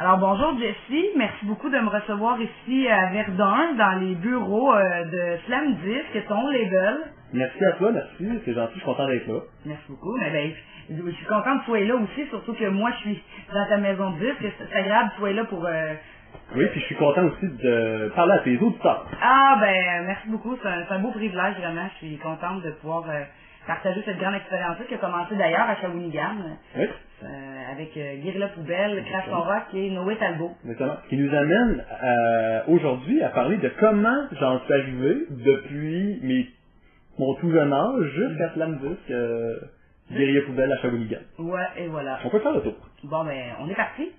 Alors bonjour Jessie, merci beaucoup de me recevoir ici à Verdun, dans les bureaux de Slam Disc, ton label. Merci à toi, merci, c'est gentil, je suis content d'être là. Merci beaucoup, mais je suis contente que tu sois là aussi, surtout que moi je suis dans ta maison de disque, c'est agréable que tu sois là pour... Oui, puis je suis content aussi de parler à tes auditeurs. Ah ben merci beaucoup, c'est un beau privilège vraiment, je suis contente de pouvoir partager cette grande expérience-là qui a commencé d'ailleurs à Shawinigan. Oui. Avec Guerrilla Poubelle, Crash Ton Rock et Noé Talbot. Exactement. Ce qui nous amène aujourd'hui à parler de comment j'en suis arrivé depuis mon tout jeune âge jusqu'à Slam Disc, Guerrilla Poubelle à Shawinigan. Ouais, et voilà. On peut faire le tour. Bon ben, on est parti.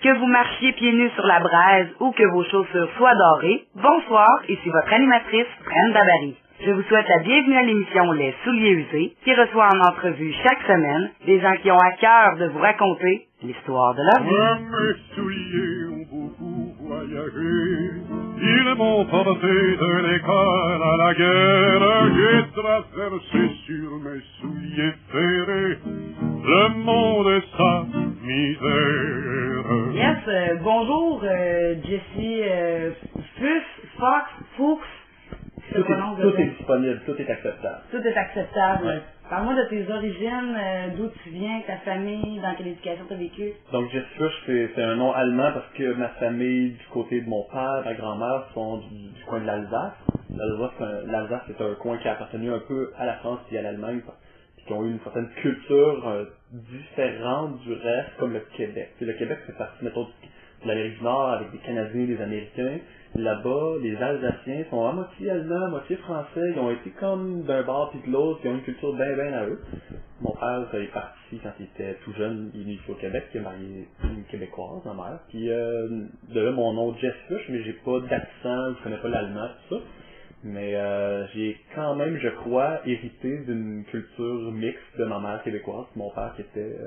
Que vous marchiez pieds nus sur la braise ou que vos chaussures soient dorées, bonsoir, ici votre animatrice, Brenda Barry. Je vous souhaite la bienvenue à l'émission Les Souliers Usés, qui reçoit en entrevue chaque semaine des gens qui ont à cœur de vous raconter l'histoire de leur vie. Mes souliers ont beaucoup voyagé, ils m'ont porté de l'école à la guerre, j'ai traversé sur mes souliers ferrés le monde et sa misère. Yes, bonjour Jessie Fox, Fuchs. Tout est disponible, tout est acceptable. Tout est acceptable. Ouais. Parle-moi de tes origines, d'où tu viens, ta famille, dans quelle éducation tu as vécu. Donc Jessie Fuchs, c'est un nom allemand parce que ma famille, du côté de mon père, ma grand-mère, sont du coin de l'Alsace. L'Alsace, c'est un coin qui a appartenu un peu à la France et à l'Allemagne, puis qui ont eu une certaine culture différente du reste, comme le Québec. Le Québec fait partie, mettons, de l'Amérique du Nord avec des Canadiens et des Américains. Là-bas, les Alsaciens sont à moitié allemands, à moitié français. Ils ont été comme d'un bord puis de l'autre. Ils ont une culture bien à eux. Mon père est parti quand il était tout jeune. Il est ici au Québec. Il est marié une Québécoise, ma mère. Puis de là, mon nom Jessie Fuchs, mais j'ai pas d'accent. Je connais pas l'allemand, tout ça. Mais j'ai quand même, je crois, hérité d'une culture mixte de ma mère québécoise. Mon père qui était...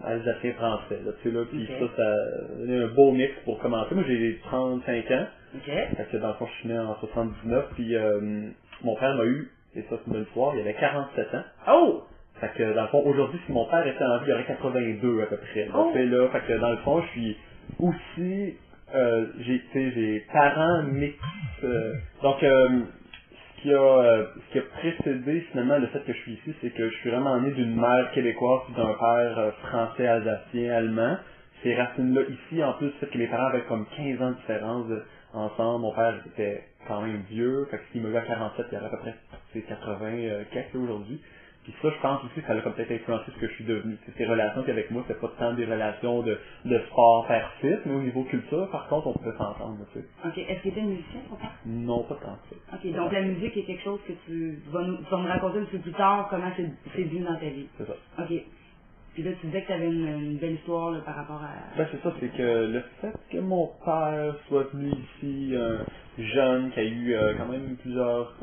alsacien français, là, tu sais, là, puis ça a donné un beau mix pour commencer. Moi, j'ai 35 ans. Fait que dans le fond, je suis né en 79, puis mon père m'a eu, et ça c'est une bonne histoire, il avait 47 ans. Oh! Fait que dans le fond, aujourd'hui, si mon père était en vie, il aurait 82 à peu près. Oh. Fait que dans le fond, je suis aussi, j'ai parents mix. Donc, ce qui a précédé finalement le fait que je suis ici, c'est que je suis vraiment né d'une mère québécoise et d'un père français, alsacien, allemand. Ces racines-là ici, en plus, c'est que mes parents avaient comme 15 ans de différence ensemble. Mon père était quand même vieux, fait que s'il me vu à 47, il y avait à peu près 80 quelques aujourd'hui. Puis ça, je pense aussi que ça a peut-être influencé ce que je suis devenu. Ces relations qu'avec moi, c'est pas tant des relations de sport père-fils, mais au niveau culture, par contre, on pouvait s'entendre, tu sais. Ok, est-ce qu'il était musicien, ton père? Non, pas tant que ça. Ok, donc la musique est quelque chose que tu vas me raconter un petit peu plus tard, comment c'est venu dans ta vie. C'est ça. Ok. Puis là, tu disais que tu avais une belle histoire là, par rapport à... Ben c'est ça, c'est que le fait que mon père soit venu ici, jeune, qui a eu quand même plusieurs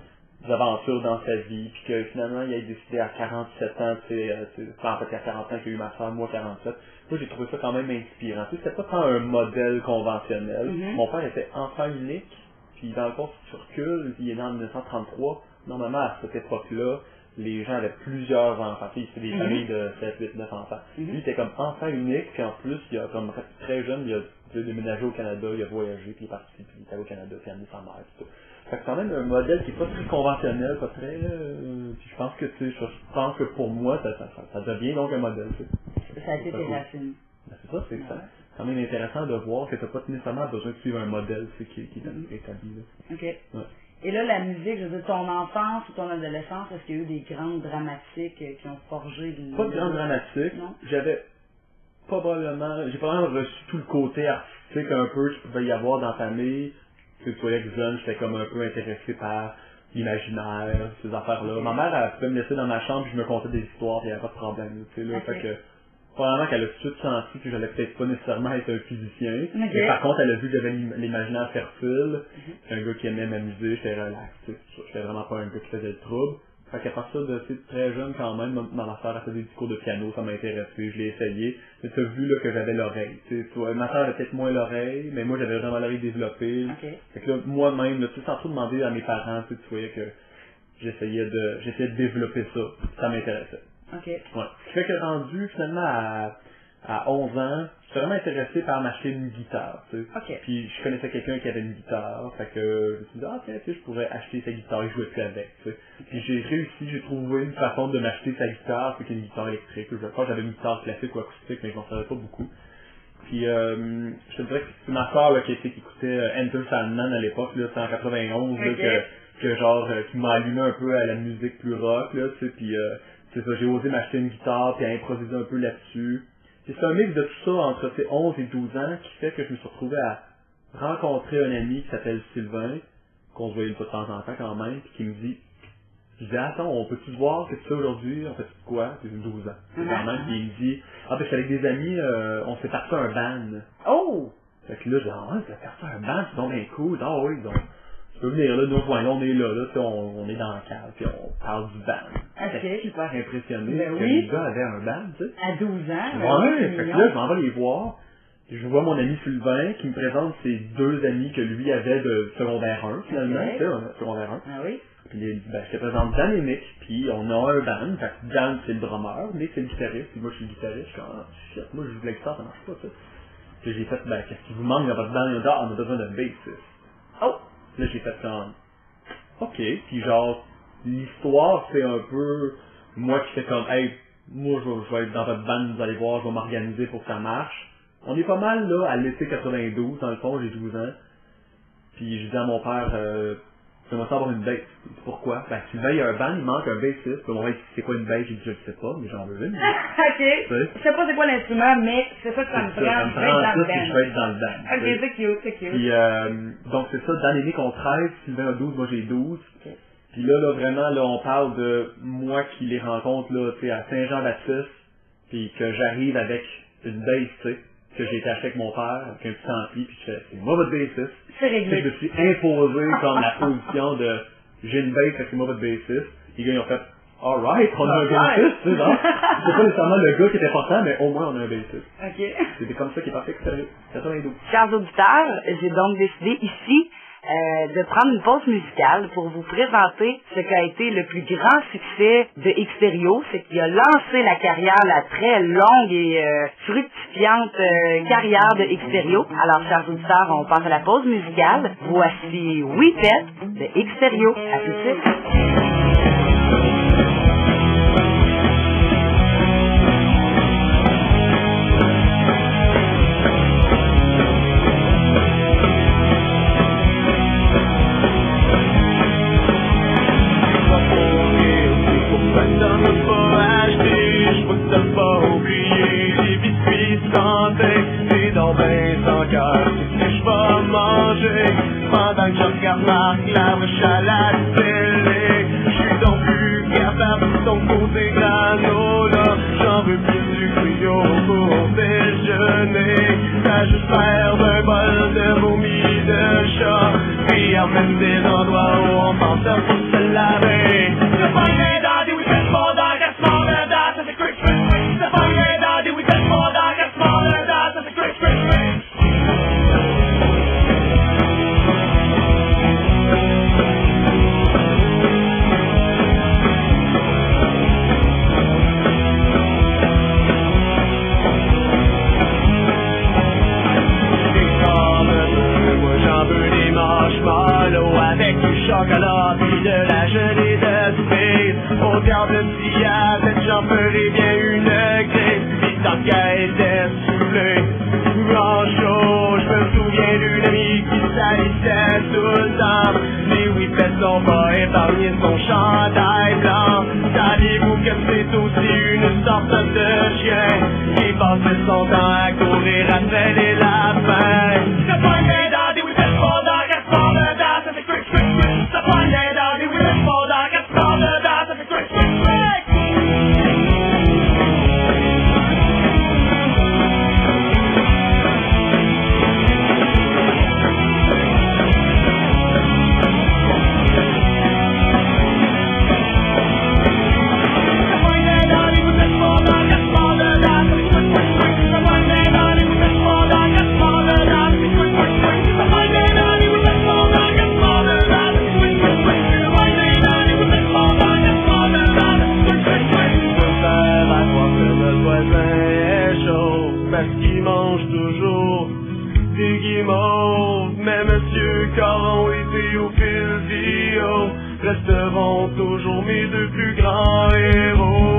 aventures dans sa vie, puis que finalement il a décidé à 47 ans, en fait à 40 ans qu'il a eu ma soeur, moi 47, moi j'ai trouvé ça quand même inspirant. Tu sais, c'était pas tant un modèle conventionnel. Mon père était enfant unique, puis dans le fond, si tu recules, il est né en 1933, normalement à cette époque-là, les gens avaient plusieurs enfants. C'est des familles de 7, 8, 9 enfants. Lui, il était comme enfant unique, puis en plus, il a comme très jeune, il a déménagé au Canada, il a voyagé, puis il est parti, puis il est allé au Canada, puis il a amené sa mère, tout ça. Fait que c'est quand même un modèle qui est pas très conventionnel, pas très... puis je pense que, tu sais, je pense que pour moi, ça devient donc un modèle, tu sais. Ça a été tes racines. Ben, c'est ça, c'est quand même intéressant de voir que t'as pas nécessairement besoin de suivre un modèle, tu sais, qui est établi, là. Ok. Ouais. Et là, la musique, je veux dire, ton enfance ou ton adolescence, est-ce qu'il y a eu des grandes dramatiques qui ont forgé... Pas de grandes dramatiques. Non? J'ai probablement reçu tout le côté artistique un peu qu'il pouvait y avoir dans la famille. Tu voyais que jeune, j'étais comme un peu intéressé par l'imaginaire, ces affaires-là. Ma mère, elle pouvait me laisser dans ma chambre, puis je me contais des histoires, puis il n'y avait pas de problème, tu sais, là. Fait que, probablement qu'elle a tout de suite senti que j'allais peut-être pas nécessairement être un physicien. Mais par contre, elle a vu que j'avais l'imaginaire fertile. J'étais un gars qui aimait m'amuser, j'étais relax, tu sais. J'étais vraiment pas un gars qui faisait le trouble. Fait qu'à partir de très jeune quand même, ma sœur a fait des cours de piano, ça m'a intéressé, je l'ai essayé. Mais tu as vu là que j'avais l'oreille. Ma sœur avait peut-être moins l'oreille, mais moi j'avais vraiment l'oreille développée. Fait que là, moi-même, tu sais, sans trop demander à mes parents, tu voyais que j'essayais de développer ça. Ça m'intéressait. Ok. Ouais. Ce qui fait que rendu finalement à 11 ans, j'étais vraiment intéressé par m'acheter une guitare, tu sais. OK. Puis je connaissais quelqu'un qui avait une guitare, fait que je me suis dit, tiens, tu sais, je pourrais acheter sa guitare et jouer plus avec, tu sais. Puis j'ai réussi, j'ai trouvé une façon de m'acheter sa guitare, c'est une guitare électrique. Je crois que j'avais une guitare classique ou acoustique, mais je m'en savais pas beaucoup. Puis je te dirais que c'est ma soeur qui écoutait Enter Sandman à l'époque, là, c'était en 91, là, que genre, qui m'a allumé un peu à la musique plus rock, là, tu sais, puis c'est ça, j'ai osé m'acheter une guitare, puis à improviser un peu là-dessus. Et c'est un mix de tout ça entre 11 et 12 ans qui fait que je me suis retrouvé à rencontrer un ami qui s'appelle Sylvain, qu'on se voyait une fois de temps en temps quand même, puis qui me dit, je dis, attends, on peut-tu te voir, qu'est-ce que tu fais aujourd'hui, on fait quoi, puis j'ai 12 ans, quand même, puis il me dit, ben je suis avec des amis, on s'est parti un band. Oh! Fait que là, je dis, ça fait parti un band, c'est donc bien cool, oui, donc, tu peux venir là, nous rejoindre, on est là, on est dans le cadre, puis on parle du band. J'étais super impressionné que les gars avaient un band, tu sais. À 12 ans? Ouais, fait que là, je m'en vais les voir, je vois mon ami Sylvain qui me présente ses deux amis que lui avait de secondaire 1, finalement, tu sais, secondaire 1. Ah oui? Puis je te présente Dan et Nick, puis on a un band, fait que Dan c'est le drummer, Nick c'est le guitariste, puis moi je suis le guitariste, je suis comme, shit, moi je joue de la guitare, ça marche pas, ça. Puis j'ai fait, qu'est-ce qui vous manque dans votre band? Il a dit, on a besoin d'un bassiste. Oh! Là j'ai fait comme, ok, puis genre, l'histoire c'est un peu, moi qui fais comme, hey, moi je vais être dans votre band, vous allez voir, je vais m'organiser pour que ça marche. On est pas mal là, à l'été 92, dans le fond, j'ai 12 ans. Puis je dis à mon père, j'aimerais ça avoir une bass. Pourquoi? Sylvain, il y a un band, il manque un bassiste. Puis mon père, c'est quoi une bass? J'ai dit, je le sais pas, mais j'en veux une. OK. Je sais pas c'est quoi l'instrument, mais c'est ça que ça me prend. Je vais être dans le band. OK, c'est cute, c'est cute. Puis, donc c'est ça, Dan et Nick ont 13, Sylvain a 12, moi j'ai 12. Okay. Puis là, vraiment, là, on parle de moi qui les rencontre, là, tu sais, à Saint-Jean-Baptiste. Puis que j'arrive avec une bass, tu sais, que j'ai été acheté avec mon père, avec un petit ampli, puis je fais, c'est moi votre bassiste. C'est réglé. Je me suis imposé comme la position de, j'ai une bass, c'est moi votre bassiste. Les gars, ils ont fait, alright, on a un bassiste, tu sais, non? C'est pas nécessairement le gars qui est important, mais au moins on a un bassiste. OK. C'était comme ça qu'il est parti extérieur. 92. Chers auditeurs, j'ai donc décidé ici de prendre une pause musicale pour vous présenter ce qui a été le plus grand succès de Xperio, c'est qu'il a lancé la carrière, la très longue et fructifiante carrière de Xperio. Alors, chers auditeurs, on passe à la pause musicale. Voici We Pet de Xperio. À tout de suite. Pendant que je regarde Marc Laroche à la télé, je suis donc plus capable de ton côté granola. J'en veux plus du Brio pour déjeuner. Ça juste faire d'un bol de vomi de chat. Puis en même des endroits où on pense pour se laver. The fine daddy we get more dog, get smaller dog, that's a quick quick. The fine daddy we get more dog, get smaller dog, that's a quick quick. Avec du chocolat puis de la gelée de space. Au cœur de cigarette, j'en ferai bien une crise. Puis tant qu'elle était soufflée, en chaud, je me souviens d'une amie qui salissait tout le temps. Les whippets sont pas épargnés son chandail blanc. Savez-vous que c'est aussi une sorte de chien qui passe son temps à courir après les lapins? C'est pas une médaille, des whippets pas dans la smaller dog, ça fait quick, quick, quick. C'est pas une médaille, des whippets pas dans la smaller dog, ça fait quick, quick, quick. The parce qu'il mange toujours des guimauves. Mais Monsieur Caron et Théophile Villot resteront toujours mes deux plus grands héros.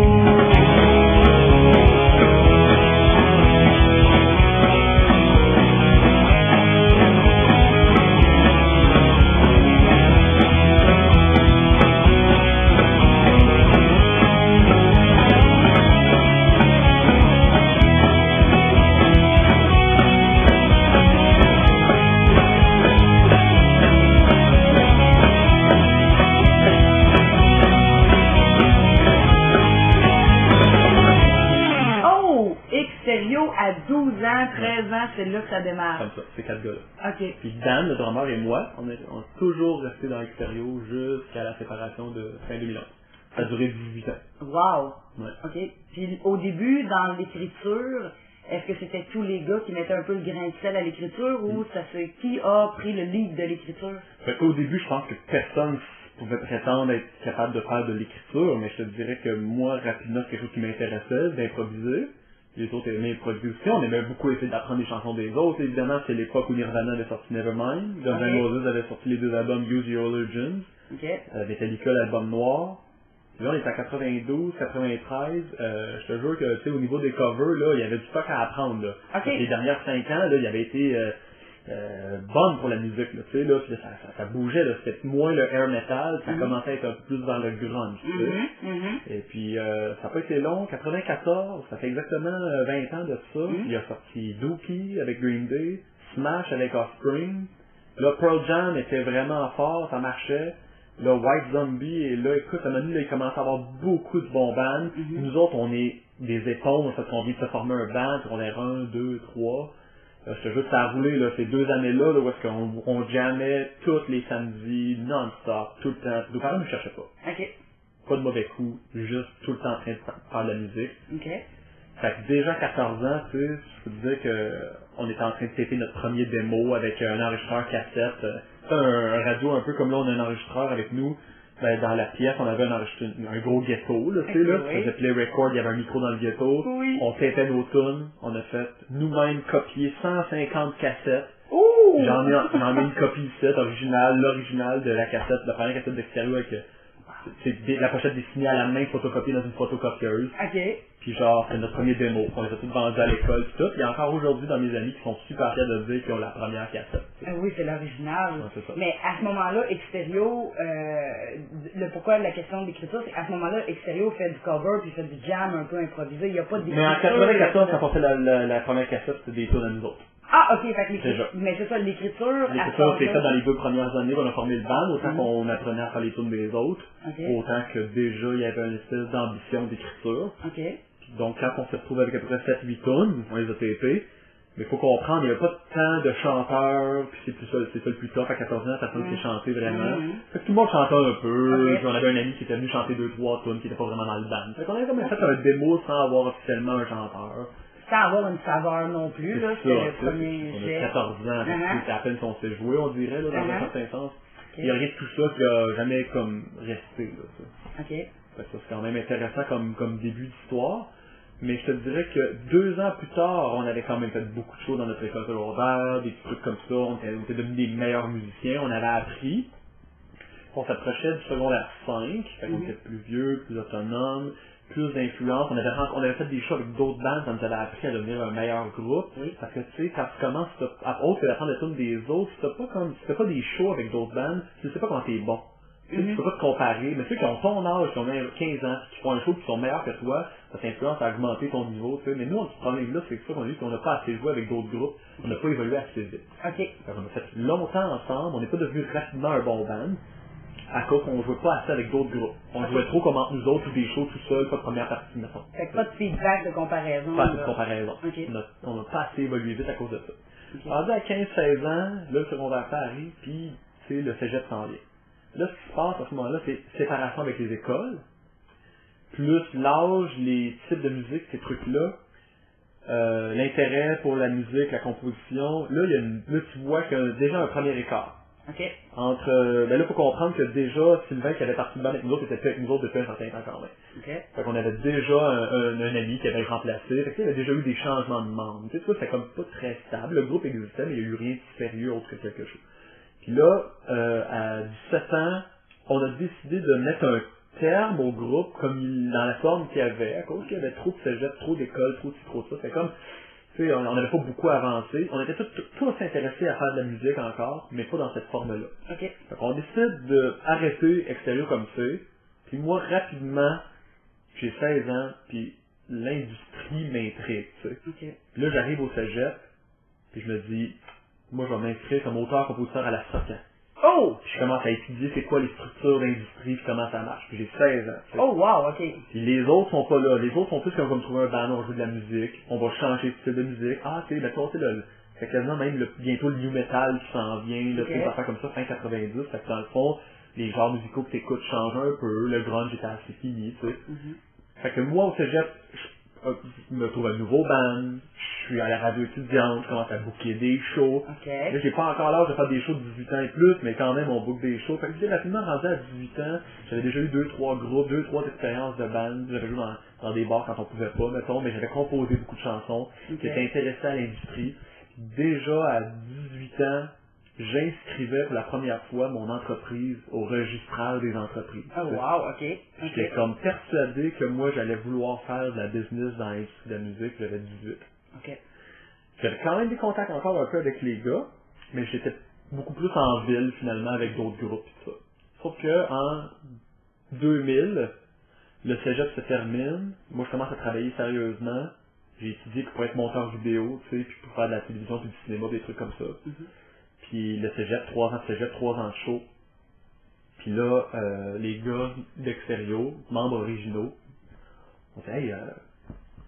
À 12 ans, 13 ans, c'est là que ça démarre. Comme ça, ces 4 gars-là. OK. Puis Dan, le drummer, et moi, on est toujours restés dans Extérieur jusqu'à la séparation de fin 2011. Ça a duré 18 ans. Wow! Ouais. OK. Puis au début, dans l'écriture, est-ce que c'était tous les gars qui mettaient un peu le grain de sel à l'écriture ou ça c'est qui a pris le lead de l'écriture? Au début, je pense que personne pouvait prétendre être capable de faire de l'écriture, mais je te dirais que moi, rapidement, c'est quelque chose qui m'intéressait, d'improviser. Les autres aimaient improviser aussi. On aimait beaucoup essayer d'apprendre les chansons des autres. Évidemment, c'est l'époque où Nirvana avait sorti Nevermind. Guns N' Roses avait sorti les 2 albums Use Your Illusions. Metallica, l'album noir. Puis là, on est à 92, 93. Je te jure que, tu sais, au niveau des covers, là, il y avait du stock à apprendre, là. Les dernières 5 ans, là, il avait été bonne pour la musique, là, tu sais, là, puis ça bougeait, là, c'était moins le air metal, ça commençait à être un peu plus dans le grunge, tu sais. Et puis, ça n'a pas été long, 94, ça fait exactement 20 ans de ça, il a sorti Dookie avec Green Day, Smash avec Offspring, là, Pearl Jam était vraiment fort, ça marchait, là, White Zombie, et là, écoute, à un moment donné, là, il commence à avoir beaucoup de bons bands, nous autres, on est des éponges, parce qu'on vient de se former un band, puis on est 1, 2, 3, je te jure que ça a roulé, là, ces 2 années-là, là, où est-ce qu'on jammait tous les samedis, non-stop, tout le temps. Nos parents ne nous cherchaient pas. OK. Pas de mauvais coups, juste tout le temps en train de faire de la musique. OK. Fait que déjà 14 ans, tu sais, je peux te dire que on était en train de taper notre premier démo avec un enregistreur cassette. Un radio un peu comme là, on a un enregistreur avec nous. Ben, dans la pièce, on avait un gros ghetto, là, tu sais, là. Ça faisait play record, il y avait un micro dans le ghetto. Oui. On tapait nos tunes. On a fait nous-mêmes copier 150 cassettes. Ouh! J'en ai une copie ici, l'original de la cassette, la première cassette d'Extérieur avec la pochette dessinée à la main, photocopiée dans une photocopieuse. OK. Puis genre, c'est notre premier démo. On les a tous vendus à l'école pis tout. Il y a encore aujourd'hui dans mes amis qui sont super fiers de dire qu'ils ont la première cassette. Oui, c'est l'original. Ouais, c'est ça. Mais à ce moment-là, Extérieur, pourquoi la question d'écriture, c'est qu'à ce moment-là, Extérieur fait du cover puis fait du jam un peu improvisé. Il n'y a pas d'écriture. Mais en 94, quand on fait la première cassette, c'était des tunes à nous autres. Ah, ok, fait que l'écriture. Mais c'est ça, l'écriture. L'écriture, c'est fait dans les 2 premières années qu'on a formé le band, autant qu'on apprenait à faire les tunes des autres, autant que déjà il y avait une espèce d'ambition d'écriture. Ok. Donc quand on s'est retrouvé avec à peu près 7-8 tunes, on les a tapées. Mais il faut comprendre, il n'y avait pas tant de chanteurs, puis c'est ça le plus top, à 14 ans, personne qui chantait vraiment. Fait que tout le monde chantait un peu, puis on avait un ami qui était venu chanter 2-3 tunes qui n'était pas vraiment dans le band. Fait qu'on avait comme fait un démo sans avoir officiellement un chanteur. Sans avoir une saveur non plus, là, c'était le premier jet. On a 14 ans, c'est à peine qu'on s'est joué, on dirait, là, dans un certain sens. Il n'y a rien de tout ça qui a jamais comme resté, là, ça. OK. Fait que ça, c'est quand même intéressant comme début d'histoire. Mais je te dirais que 2 ans plus tard, on avait quand même fait beaucoup de choses dans notre école secondaire, des petits trucs comme ça, on était devenus des meilleurs musiciens, on avait appris. On s'approchait du secondaire 5, fait qu'on était plus vieux, plus autonome, plus d'influence. On avait fait des shows avec d'autres bandes, ça nous avait appris à devenir un meilleur groupe. Parce que tu sais, quand tu commences, autre que d'apprendre les tunes des autres, si tu fais pas des shows avec d'autres bandes, tu sais pas quand t'es bon. Tu peux pas te comparer, mais ceux qui ont ton âge, qui ont 15 ans, qui font un show qui sont meilleurs que toi, ça t'influence à augmenter ton niveau, tu sais. Mais nous, ce problème-là, c'est ça qu'on a dit, qu'on n'a pas assez joué avec d'autres groupes, on n'a pas évolué assez vite. OK. On a fait longtemps ensemble, on n'est pas devenu rapidement un bon band, à cause qu'on jouait pas assez avec d'autres groupes. On jouait trop comme entre nous autres, ou des shows tout seul, pas de première partie, mettons. Fait que pas de feedback de comparaison. Pas de comparaison. Okay. On n'a pas assez évolué vite à cause de ça. Rendu à 15-16 ans, là, le secondaire arrive, puis, tu sais, le cégep s'en vient. Là, ce qui se passe à ce moment-là, c'est séparation avec les écoles, plus l'âge, les types de musique, ces trucs-là, l'intérêt pour la musique, la composition. Là, là tu vois qu'il y a déjà un premier écart. OK. Ben là, faut comprendre que déjà, Sylvain qui avait parti de bande avec nous autres, était plus avec nous autres depuis un certain temps quand même. OK. Fait qu'on avait déjà un ami qui avait remplacé. Fait que, il y avait déjà eu des changements de membres. Tu sais, ça, c'était comme pas très stable. Le groupe existait, mais il n'y a eu rien de sérieux autre que quelque chose. Puis là, à 17 ans, on a décidé de mettre un terme au groupe comme dans la forme qu'il y avait, à cause qu'il y avait trop de cégep, trop d'écoles, trop de ci, trop de ça. C'est comme, tu sais, on n'avait pas beaucoup avancé. On était tous intéressés à faire de la musique encore, mais pas dans cette forme-là. OK. Fait qu'on décide d'arrêter extérieur comme c'est. Puis moi, rapidement, j'ai 16 ans, puis l'industrie m'intrigue, tu sais. OK. Puis là, j'arrive au cégep, puis je me dis, moi, je vais m'inscrire comme auteur-compositeur à la SOCAN. Oh! Puis je commence à étudier c'est quoi les structures d'industrie, puis comment ça marche. Puis j'ai 16 ans. Tu sais. Oh, wow, OK. Puis les autres sont pas là. Les autres sont plus comme va me trouver un band, on va jouer de la musique, on va changer de style de musique. Ah, tu sais, toi, tu sais, c'est quasiment même bientôt le new metal qui s'en vient, là, tu sais, des affaires comme ça, fin 90. Fait que dans le fond, les genres musicaux que t'écoutes changent un peu, le grunge était assez fini, tu sais. Fait que moi, au cégep, je me trouve un nouveau band, je suis à la radio étudiante, je commence à booker des shows. OK. Là, j'ai pas encore l'âge de faire des shows de 18 ans et plus, mais quand même, on book des shows. Fait que j'ai rapidement rendu à 18 ans, j'avais déjà eu 2-3 groupes, 2-3 expériences de band. J'avais joué dans des bars quand on pouvait pas, mettons, mais j'avais composé beaucoup de chansons. OK. J'étais intéressé à l'industrie. Déjà, à 18 ans, j'inscrivais pour la première fois mon entreprise au registraire des entreprises. Oh, wow, OK. J'étais comme persuadé que moi, j'allais vouloir faire de la business dans l'industrie de la musique, j'avais 18. OK. J'avais quand même des contacts encore un peu avec les gars, mais j'étais beaucoup plus en ville, finalement, avec d'autres groupes et tout ça. Sauf que, en 2000, le cégep se termine, moi, je commence à travailler sérieusement. J'ai étudié pour être monteur vidéo, tu sais, puis pour faire de la télévision, puis du cinéma, des trucs comme ça. Puis le cégep, 3 ans de cégep, 3 ans de show. Puis là, les gars d'Extérieur, membres originaux, on fait, hey,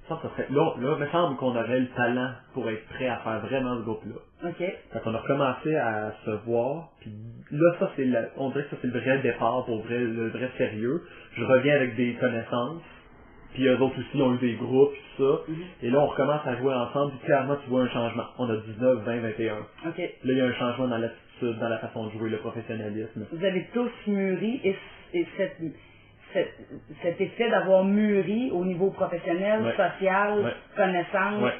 ça serait, là, il me semble qu'on aurait le talent pour être prêt à faire vraiment ce groupe-là. OK. Fait qu'on a recommencé à se voir, puis là, ça c'est on dirait que ça c'est le vrai départ, pour le vrai sérieux. Je reviens avec des connaissances, puis eux autres aussi ont eu des groupes, et tout ça. Et là, on recommence à jouer ensemble, puis clairement, tu vois un changement. On a 19, 20, 21. OK. Là, il y a un changement dans l'attitude, dans la façon de jouer, le professionnalisme. Vous avez tous mûri et cet effet d'avoir mûri au niveau professionnel, Ouais. social, Ouais. connaissance, Ouais.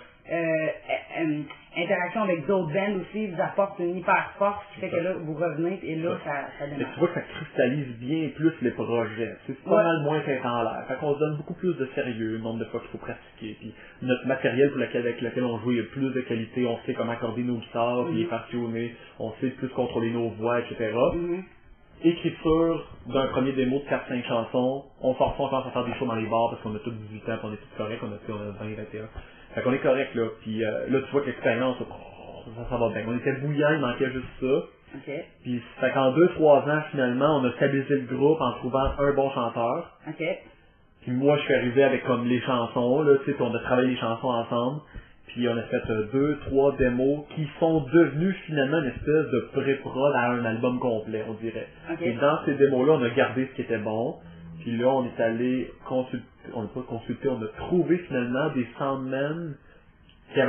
interaction avec d'autres bands aussi, vous apporte une hyper force qui fait que là, vous revenez et là, ça Mais démarre. tu vois que ça cristallise bien plus les projets. C'est pas Ouais. mal moins tête en l'air. Fait qu'on se donne beaucoup plus de sérieux, le nombre de fois qu'il faut pratiquer. Puis notre matériel avec lequel on joue, il y a plus de qualité. On sait comment accorder nos guitares, puis les faire tuner. On sait plus contrôler nos voix, etc. Écriture d'un premier démo de 4-5 chansons. On force pas encore à faire des shows dans les bars parce qu'on a tous 18 ans, puis on est tous corrects. On a 20, 21. Fait qu'on est correct là. Puis là, tu vois que l'expérience, ça va bien. On était bouillant, il manquait juste ça. OK. Puis fait qu'en 2-3 ans, finalement, on a stabilisé le groupe en trouvant un bon chanteur. OK. Puis moi, je suis arrivé avec comme les chansons, là, tu sais, puis on a travaillé les chansons ensemble. Puis on a fait 2-3 démos qui sont devenues finalement une espèce de pré-prod à un album complet, on dirait. OK. Et dans ces démos-là, on a gardé ce qui était bon. Puis là, on est allé consulter, on n'a pas consulté, on a trouvé finalement des soundmen qui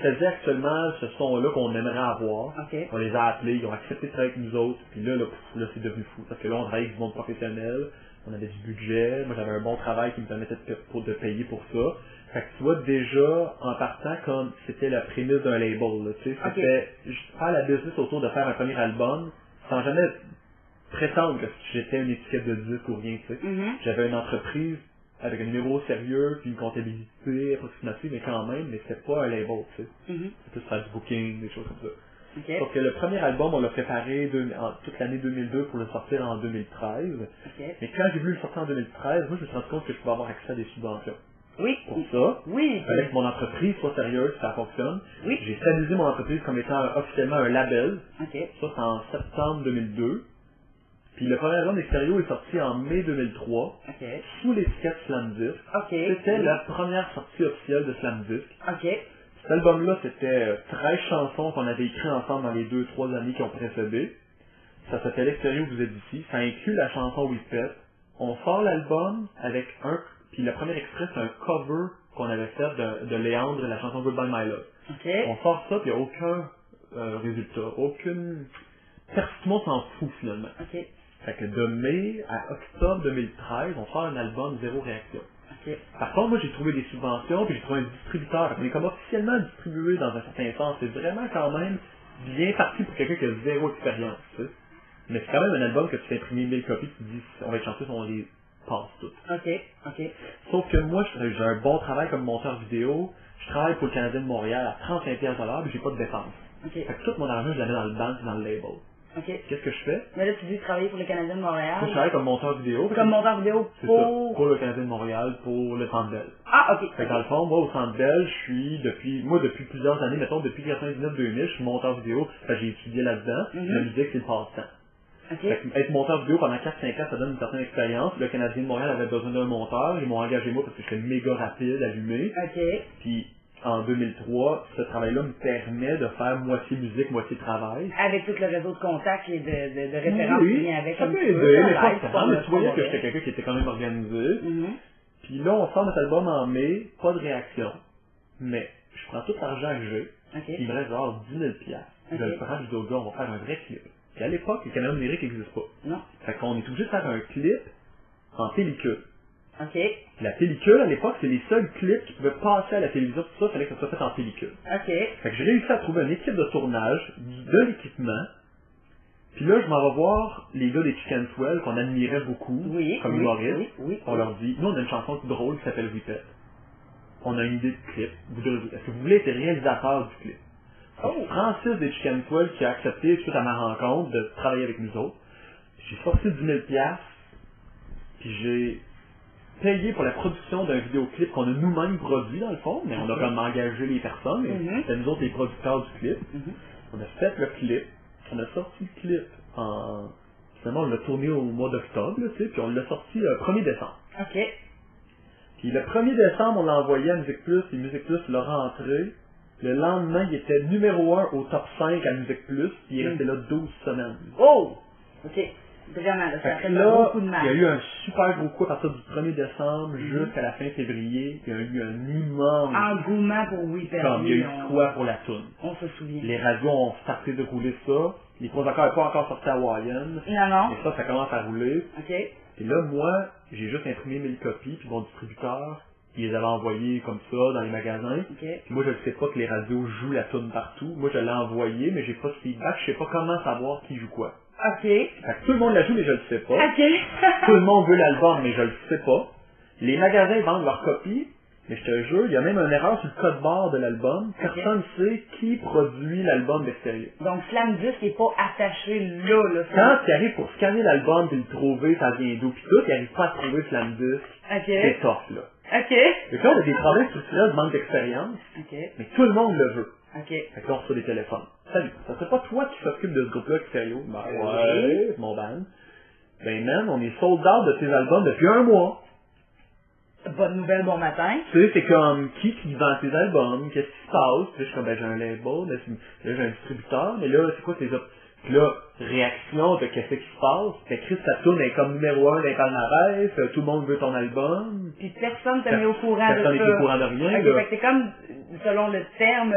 faisaient actuellement ce son-là qu'on aimerait avoir. OK. On les a appelés, ils ont accepté de travailler avec nous autres, puis là, c'est devenu fou. Parce que là, on travaille avec du monde professionnel, on avait du budget, moi j'avais un bon travail qui me permettait de payer pour ça. Fait que tu vois, déjà, en partant, comme c'était la prémisse d'un label, là, tu sais, c'était faire la business autour de faire un premier album, sans jamais prétendre que j'étais une étiquette de disque ou rien, tu sais. J'avais une entreprise avec un numéro sérieux, puis une comptabilité approximative, mais quand même, mais c'était pas un label, tu sais. C'était plus faire du booking, des choses comme ça. OK. Sauf que le premier album, on l'a préparé toute l'année 2002 pour le sortir en 2013. OK. Mais quand j'ai voulu le sortir en 2013, moi, je me suis rendu compte que je pouvais avoir accès à des subventions. Oui. Pour ça, Oui. il fallait que mon entreprise soit sérieuse, ça fonctionne. Oui. J'ai stabilisé mon entreprise comme étant officiellement un label. OK. Ça, c'est en septembre 2002. Puis le premier album d'Extérieur est sorti en mai 2003, OK. sous l'étiquette Slam Disc. OK. C'était la première sortie officielle de Slam Disc. OK. Cet album-là, c'était 13 chansons qu'on avait écrites ensemble dans les 2-3 années qui ont précédé. Ça s'appelle L'extérieur, vous êtes ici. Ça inclut la chanson We Pet. On sort l'album avec puis le premier extrait, c'est un cover qu'on avait fait de Léandre, la chanson Goodbye My Love. OK. On sort ça, puis il n'y a aucun résultat, aucune tout le monde s'en fout finalement. OK. Fait que de mai à octobre 2013, on sort un album zéro réaction. OK. Par contre, moi j'ai trouvé des subventions, puis j'ai trouvé un distributeur. On est comme officiellement distribué dans un certain sens. C'est vraiment quand même bien parti pour quelqu'un qui a zéro expérience, tu sais. Mais c'est quand même un album que tu fais imprimer 1000 copies, tu te dis, on va être chanceux si on les passe toutes. OK. OK. Sauf que moi, j'ai un bon travail comme monteur vidéo, je travaille pour le Canadien de Montréal à 35$ puis j'ai pas de dépenses. OK. Fait que tout mon argent, je l'avais dans le band et dans le label. OK. Qu'est-ce que je fais? Mais là, tu dis travailler pour le Canadien de Montréal. Moi, je travaille comme monteur vidéo. Comme monteur vidéo C'est pour... ça, pour le Canadien de Montréal, pour le Centre Bell. Ah, OK. Fait que dans le fond, moi, au Centre Bell, je suis depuis plusieurs années, mettons, depuis 99-2000, je suis monteur vidéo. Fait que j'ai étudié là-dedans. La musique, c'est le passe-temps. OK. Fait que être monteur vidéo pendant 4-5 ans, ça donne une certaine expérience. Le Canadien de Montréal avait besoin d'un monteur. Ils m'ont engagé moi parce que j'étais méga rapide, allumé. OK. Puis, en 2003, ce travail-là me permet de faire moitié musique, moitié travail. Avec tout le réseau de contacts et de références qui Oui, vient avec. ça un peut petit peu, aider, mais ça pas aide, tant. Mais tu voyais que mauvais. j'étais quelqu'un qui était quand même organisé. Mhm. Puis là, on sort notre album en mai, pas de réaction. Mais je prends tout l'argent que j'ai, OK. puis il me reste genre 10 000 $. Je le prends, je dis au gars, on va faire un vrai clip. Puis à l'époque, les caméras numériques n'existent pas. Non. Fait qu'on est obligé de faire un clip en pellicule. OK. Puis la pellicule, à l'époque, c'est les seuls clips qui pouvaient passer à la télévision, tout ça, il fallait que ça soit fait en pellicule. OK. Fait que j'ai réussi à trouver une équipe de tournage, de l'équipement. Puis là, je m'en vais voir les gars des Chicken Swell qu'on admirait beaucoup, Oui. comme oui, humoristes. oui, oui. On leur dit, nous on a une chanson drôle qui s'appelle Repeat. On a une idée de clip. Est-ce que vous voulez être réalisateur du clip? Oh. Francis des Chicken Swell qui a accepté, suite à ma rencontre, de travailler avec nous autres. J'ai sorti 10 000 $, puis j'ai payé pour la production d'un vidéoclip qu'on a nous-mêmes produit dans le fond, mais on a comme engagé les personnes, et c'était nous autres les producteurs du clip. On a fait le clip, on a sorti le clip finalement on l'a tourné au mois d'octobre, tu sais, puis on l'a sorti le 1er décembre. OK. Puis le 1er décembre, on l'a envoyé à Musique Plus, et Musique Plus l'a rentré. Le lendemain, il était numéro 1 au top 5 à Musique Plus, puis il est resté là 12 semaines. Oh! OK. Vraiment, là, ça a Fait fait que là, beaucoup de mal. il y a eu un super gros coup à partir du 1er décembre jusqu'à la fin février. Il y a eu un immense... Engouement pour Oui Comme il y a eu Perdu. quoi pour la toune. On se souvient. Les radios ont starté de rouler ça. Les producteurs n'avaient pas encore sorti à Hawaiian. Non, non. Et ça commence à rouler. OK. Et là, moi, j'ai juste imprimé 1000 copies, puis mon distributeur, il les avait envoyées comme ça dans les magasins. OK. Puis moi, je ne sais pas que les radios jouent la toune partout. Moi, je l'ai envoyé, mais j'ai pas de feedback. Je sais pas comment savoir qui joue quoi. OK. Fait que tout le monde la joue, mais je le sais pas. OK. Tout le monde veut l'album, mais je le sais pas. Les magasins vendent leurs copies, mais je te jure, il y a même une erreur sur le code barre de l'album. Personne ne sait qui produit l'album d'extérieur. Donc, Slam Disc n'est pas attaché là. Quand tu arrives pour scanner l'album et le trouver, ça vient d'où, pis tout, tu n'arrives pas à trouver Slam Disc. OK. C'est tough, là. OK. Et puis là, on a des problèmes structurels de manque d'expérience, OK. mais tout le monde le veut. OK. Fait que là, on reçoit des téléphones. Salut, ça serait pas toi qui s'occupe de ce groupe-là extérieur? Ben ouais. c'est mon band. Ben man, on est sold out de tes albums depuis un mois. Bonne nouvelle, bon matin. Tu sais, c'est comme qui vend tes albums, qu'est-ce qui se passe? Puis là, je suis comme, ben j'ai un label, là j'ai un distributeur, mais là, c'est quoi tes autres? Puis là, réaction de qu'est-ce qui se passe? Fait que Chris, ta tourne est comme numéro 1 d'un palmarès, tout le monde veut ton album. Puis personne t'a mis au courant de ça. Personne n'est au courant de rien, OK, là. fait que c'est comme, selon le terme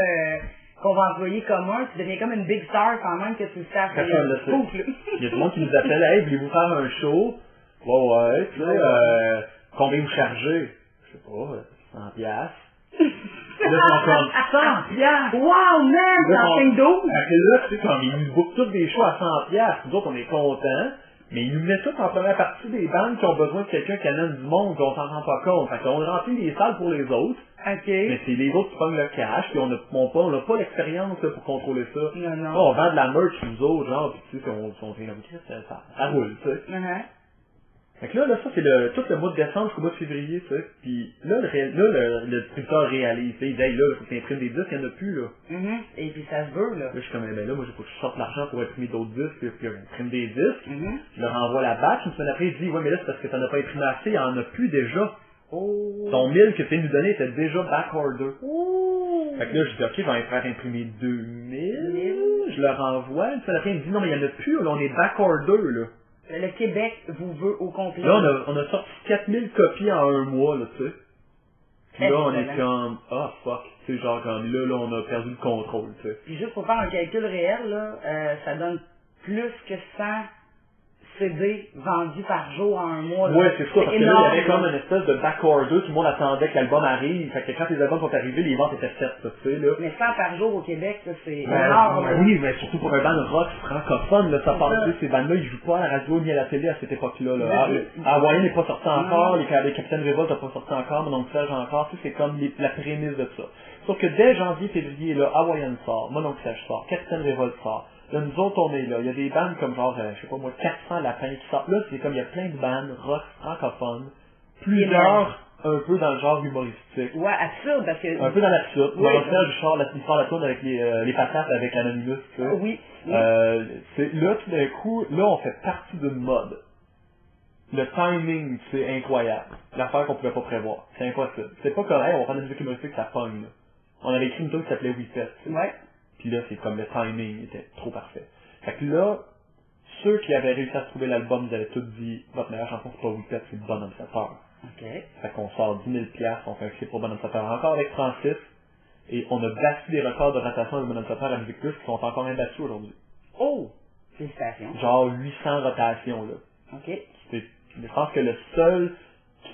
qu'on va employer commun, tu deviens comme une big star quand même que tu le saches. Personne le sait. Il y a tout le monde qui nous appelle, hey, voulez-vous faire un show? Ouais, puis là, combien vous chargez? Je sais pas, 100 piastres. Là, ils sont comme 100 piastres! Wow, man! C'est en signe d'eau! Là, tu sais, comme ils nous bookent tous des shows à 100 piastres. Nous autres, on est contents. Mais ils nous mettent tous en première partie des bandes qui ont besoin de quelqu'un qui amène du monde, qu'on s'en rend pas compte. Fait qu'on remplit les salles pour les autres. OK. Mais c'est les autres qui pognent le cash, puis on n'a pas l'expérience là, pour contrôler ça. Non, non. On vend de la merch nous autres, genre, pis tu sais, on fait comme ça roule, tu sais. Fait que là, ça c'est tout le mois de décembre jusqu'au mois de février, tu sais. Puis là, le distributeur réalise, tu sais, il dit, hey, là, faut que t'imprimes des disques, il n'y en a plus, là. Et puis ça se veut, là. Là, je suis comme, ben là, moi, il faut que je sorte l'argent pour imprimer d'autres disques, puis j'imprime des disques. Je leur envoie la batch, une semaine après, il dit, ouais, mais là, c'est parce que t'en as pas imprimé assez, il y en a plus déjà. Oh. Ton 1000 que tu nous donner était déjà backorder. Fait que là, je dis, ok, je vais en faire imprimer 2000. Je leur envoie, une semaine après, il me dit, non, mais il y en a plus, là, on est backorder, là. Le Québec vous veut au complet. Là, on a sorti 4000 copies en un mois, là, tu sais. Puis là, on est comme, ah, fuck. Tu sais, genre, comme là, on a perdu le contrôle, tu sais. Puis juste pour faire un calcul réel, là, ça donne plus que 100 CD vendus par jour en un mois. Ouais, c'est ça, parce que là, il y énorme. avait comme une espèce de backorder, tout le monde attendait que l'album arrive, fait que quand les albums sont arrivés, les ventes étaient faites, tu sais, là. Mais 100 par jour au Québec, ça, c'est Ben, énorme. oui, mais surtout pour un band rock francophone, là, ça passe, ces bandes-là, ils jouent pas à la radio ni à la télé à cette époque-là, là. Hawaii n'est pas sorti encore, les Captain Revolt n'ont pas sorti encore, Mon Oncle Serge encore, tout c'est comme la prémisse de ça. Sauf que dès janvier, février, là, Hawaiian sort, Mon Oncle Serge sort, Captain Revolt sort. Là, nous autres, on est là. Il y a des bandes comme genre, je sais pas moi, 400 lapins qui sortent. Là, c'est comme, il y a plein de bandes rock francophones. Plusieurs, un peu dans le genre humoristique. Ouais, absurde, parce que... Un peu dans l'absurde. Oui. On va faire il sort la tourne avec les patates avec Anonymous, tu sais. Oui. Là, tout d'un coup, là, on fait partie d'une mode. Le timing, c'est incroyable. L'affaire qu'on pouvait pas prévoir. C'est impossible. C'est pas correct, on va faire de la musique humoristique, ça pogne, là. On avait écrit une tune qui s'appelait We Fest. Ouais. Puis là, c'est comme le timing était trop parfait. Fait que là, ceux qui avaient réussi à trouver l'album, ils avaient tous dit, votre meilleure chanson, c'est pas We Fest, c'est Bonhomme Sapeur. OK. Fait qu'on sort 10 000 $, on fait un clip pour Bonhomme Sapeur encore avec Francis, et on a battu des records de rotation de Bonhomme Sapeur à Musique Plus qui sont encore imbattus aujourd'hui. Oh! Félicitations. Genre 800 rotations, là. OK. Je pense que le seul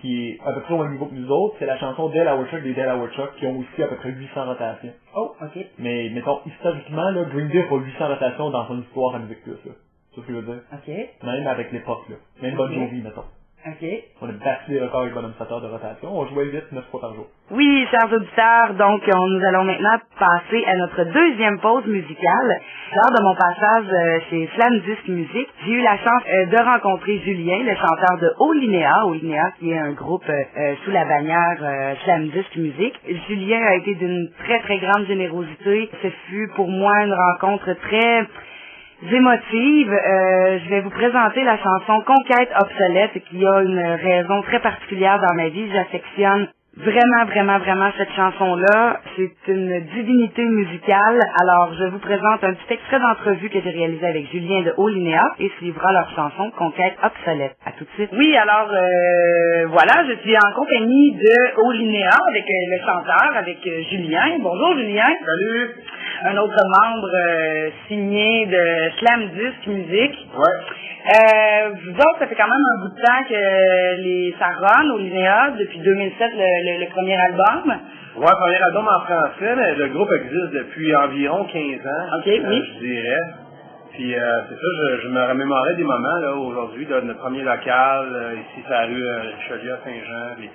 qui est à peu près au même niveau que nous autres, c'est la chanson Delaware Chuck des Delaware Chuck qui ont aussi à peu près 800 rotations. Oh, OK. Mais, mettons, historiquement, là, Green Day a pas 800 rotations dans son histoire à Musique Plus, là. C'est ce que je veux dire. OK. Même avec l'époque, là. Même Bon Jovi, mettons. OK. On a battu des records avec Bonhomme Sapeur de rotation. On jouait 8-9 fois par jour. Oui, chers auditeurs, donc nous allons maintenant passer à notre deuxième pause musicale. Lors de mon passage chez Slam Disc Music, j'ai eu la chance de rencontrer Julien, le chanteur de Olinéa. Olinéa qui est un groupe sous la bannière Slam Disc Music. Julien a été d'une très très grande générosité. Ce fut pour moi une rencontre très émotive. Je vais vous présenter la chanson Conquête obsolète qui a une raison très particulière dans ma vie. J'affectionne vraiment cette chanson-là. C'est une divinité musicale. Alors, je vous présente un petit extrait d'entrevue que j'ai réalisé avec Julien de Olinéa et suivra leur chanson Conquête obsolète. À tout de suite. Oui, alors, voilà, je suis en compagnie de Olinéa avec le chanteur, avec Julien. Bonjour, Julien. Salut! Un autre membre signé de Slam Disc Music. Ouais. Vous autres, ça fait quand même un bout de temps que ça run au Linéa, depuis 2007, le premier album. Ouais, premier album en français, mais le groupe existe depuis environ 15 ans. OK, oui. Je dirais. Puis c'est ça, je me remémorais des moments là aujourd'hui de notre premier local, ici sur la rue Richelieu à Saint-Jean. Puis,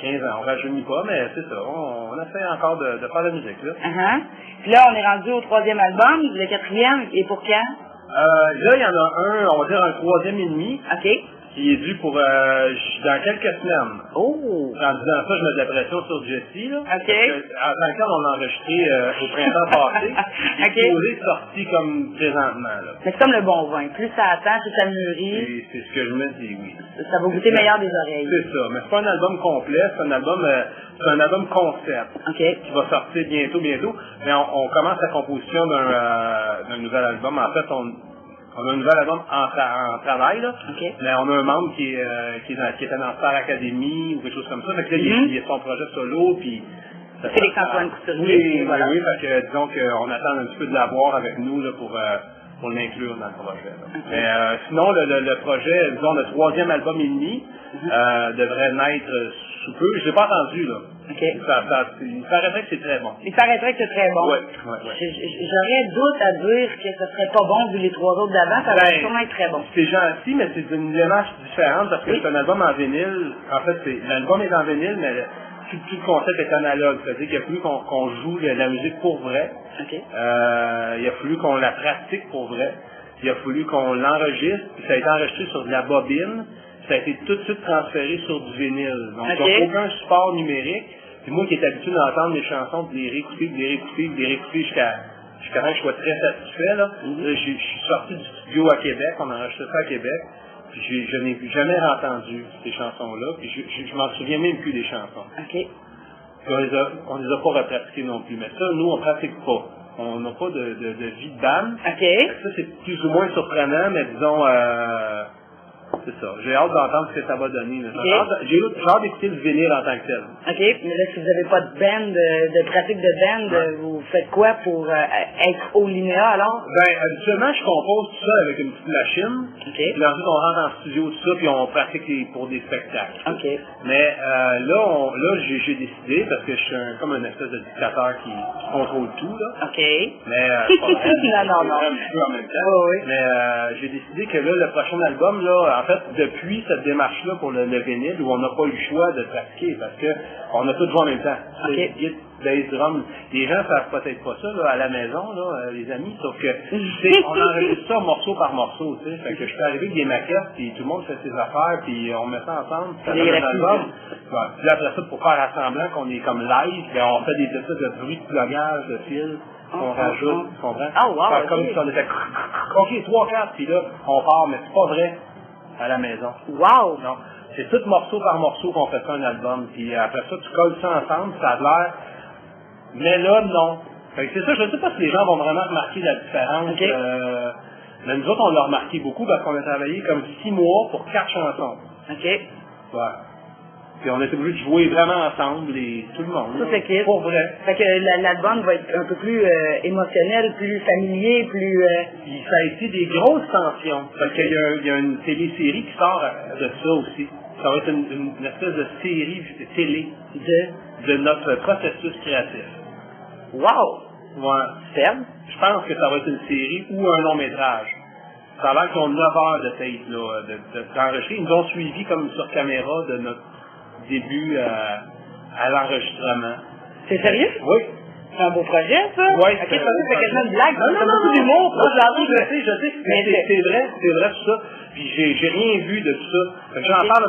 15 ans, on rajeunit pas, mais c'est ça, on essaie encore de faire de la musique, là. Puis là, on est rendu au troisième album, le quatrième, et pour quand? Là, il y en a un, on va dire un troisième et demi, OK. qui est dû pour dans quelques semaines. Oh! En disant ça, je mets de la pression sur Jessie, là. OK. Parce que, en tant que tel, on l'a enregistré au printemps passé. OK. Il est posé sorti comme présentement, là. Mais c'est comme le bon vin. Plus ça attend, plus ça mûrit. C'est ce que je me dis, oui. Ça va goûter meilleur des oreilles. C'est ça, mais c'est pas un album complet, c'est un album concept. OK. Qui va sortir bientôt. Mais on commence la composition d'un nouvel album. En fait, on a un nouvel album en travail, là. OK. Mais on a un membre qui était dans Star Academy ou quelque chose comme ça. Fait que là, il y a son projet solo, puis... Félix-Antoine Couturier. Oui, voilà. oui, fait que disons qu'on attend un petit peu de l'avoir avec nous, là, pour l'inclure dans le projet, là. Okay. Mais sinon, le projet, disons, le troisième album et demi, devrait naître sous peu. Je l'ai pas entendu, là. OK. Il paraîtrait que c'est très bon. Il paraîtrait que c'est très bon. Ouais. J'aurais doute à dire que ce serait pas bon vu les trois autres d'avant, ça va sûrement être très bon. C'est gentil, mais c'est une démarche différente parce que c'est un album en vinyle. En fait, l'album est en vinyle, mais tout le concept est analogue. C'est-à-dire qu'il a fallu qu'on joue la musique pour vrai. OK. Il a fallu qu'on la pratique pour vrai. Il a fallu qu'on l'enregistre, puis ça a été enregistré sur de la bobine. Ça a été tout de suite transféré sur du vinyle. Donc, aucun support numérique. Puis moi qui est habitué d'entendre mes chansons, de les réécouter jusqu'à temps que je sois très satisfait, là. Je suis sorti du studio à Québec, on a enregistré ça à Québec, puis je n'ai jamais entendu ces chansons-là, puis je m'en souviens même plus des chansons. OK. Puis on les a pas repratiquées non plus. Mais ça, nous, on pratique pas. On n'a pas de vie de band. OK. Ça, c'est plus ou moins surprenant, mais disons, c'est ça. J'ai hâte d'entendre ce que ça va donner. J'ai hâte d'écouter le vinyle en tant que tel. OK, mais là, si vous n'avez pas de band, de pratique de band, vous faites quoi pour être au Linéa, alors? Ben, habituellement, je compose tout ça avec une petite machine. OK. Puis ensuite, on rentre en studio, tout ça, puis on pratique pour des spectacles. OK. Mais là, j'ai décidé, parce que je suis comme un espèce de dictateur qui contrôle tout, là. OK. Mais c'est pas vrai. Non. Un petit peu en même temps. Oh, oui. Mais j'ai décidé que là, le prochain album, là, en fait, depuis cette démarche-là pour le vinyle, où on n'a pas eu le choix de pratiquer, parce que on a tout joué en même temps. OK. Bass drum. Les gens savent peut-être pas ça là, à la maison, là, les amis, sauf que on enregistre ça morceau par morceau, tu sais. Fait que je suis arrivé avec des maquettes, puis tout le monde fait ses affaires, puis on met ça ensemble, puis ça donne un album. Ouais. Puis là, après ça, pour faire semblant qu'on est comme live, ben, on fait des espèces de bruits de plugage, de fils, qu'on rajoute, tu comprends? Ah, wow, faire comme si on était OK, 3, 4, puis là, on part, mais c'est pas vrai à la maison. Wow! Non. C'est tout morceau par morceau qu'on fait ça un album, puis après ça, tu colles ça ensemble, ça a l'air. Mais là, non. Fait que c'est ça, je ne sais pas si les gens vont vraiment remarquer la différence. Okay. Mais nous autres, on l'a remarqué beaucoup parce qu'on a travaillé comme 6 mois pour 4 chansons. OK. Ouais. Puis on était obligé de jouer vraiment ensemble, tout le monde. Tout l'équipe. Pour vrai. Fait que l'album va être un peu plus émotionnel, plus familier, plus... Puis ça a été des grosses tensions. Parce qu'il y a une télésérie qui sort de ça aussi. Ça va être une espèce de série télé de notre processus créatif. Wow! Ouais. Ferme. Je pense que ça va être une série ou un long métrage. Ça a l'air qu'ils ont 9 heures de tape, là, d'enregistrer. Ils nous ont suivis comme sur caméra de notre début à l'enregistrement. C'est sérieux? Oui. C'est un beau projet, ça? Oui. Ok, c'est quasiment une blague. Non, beaucoup d'humour. Je sais. Mais c'est vrai tout ça. Puis j'ai rien vu de tout ça. Fait que j'en parle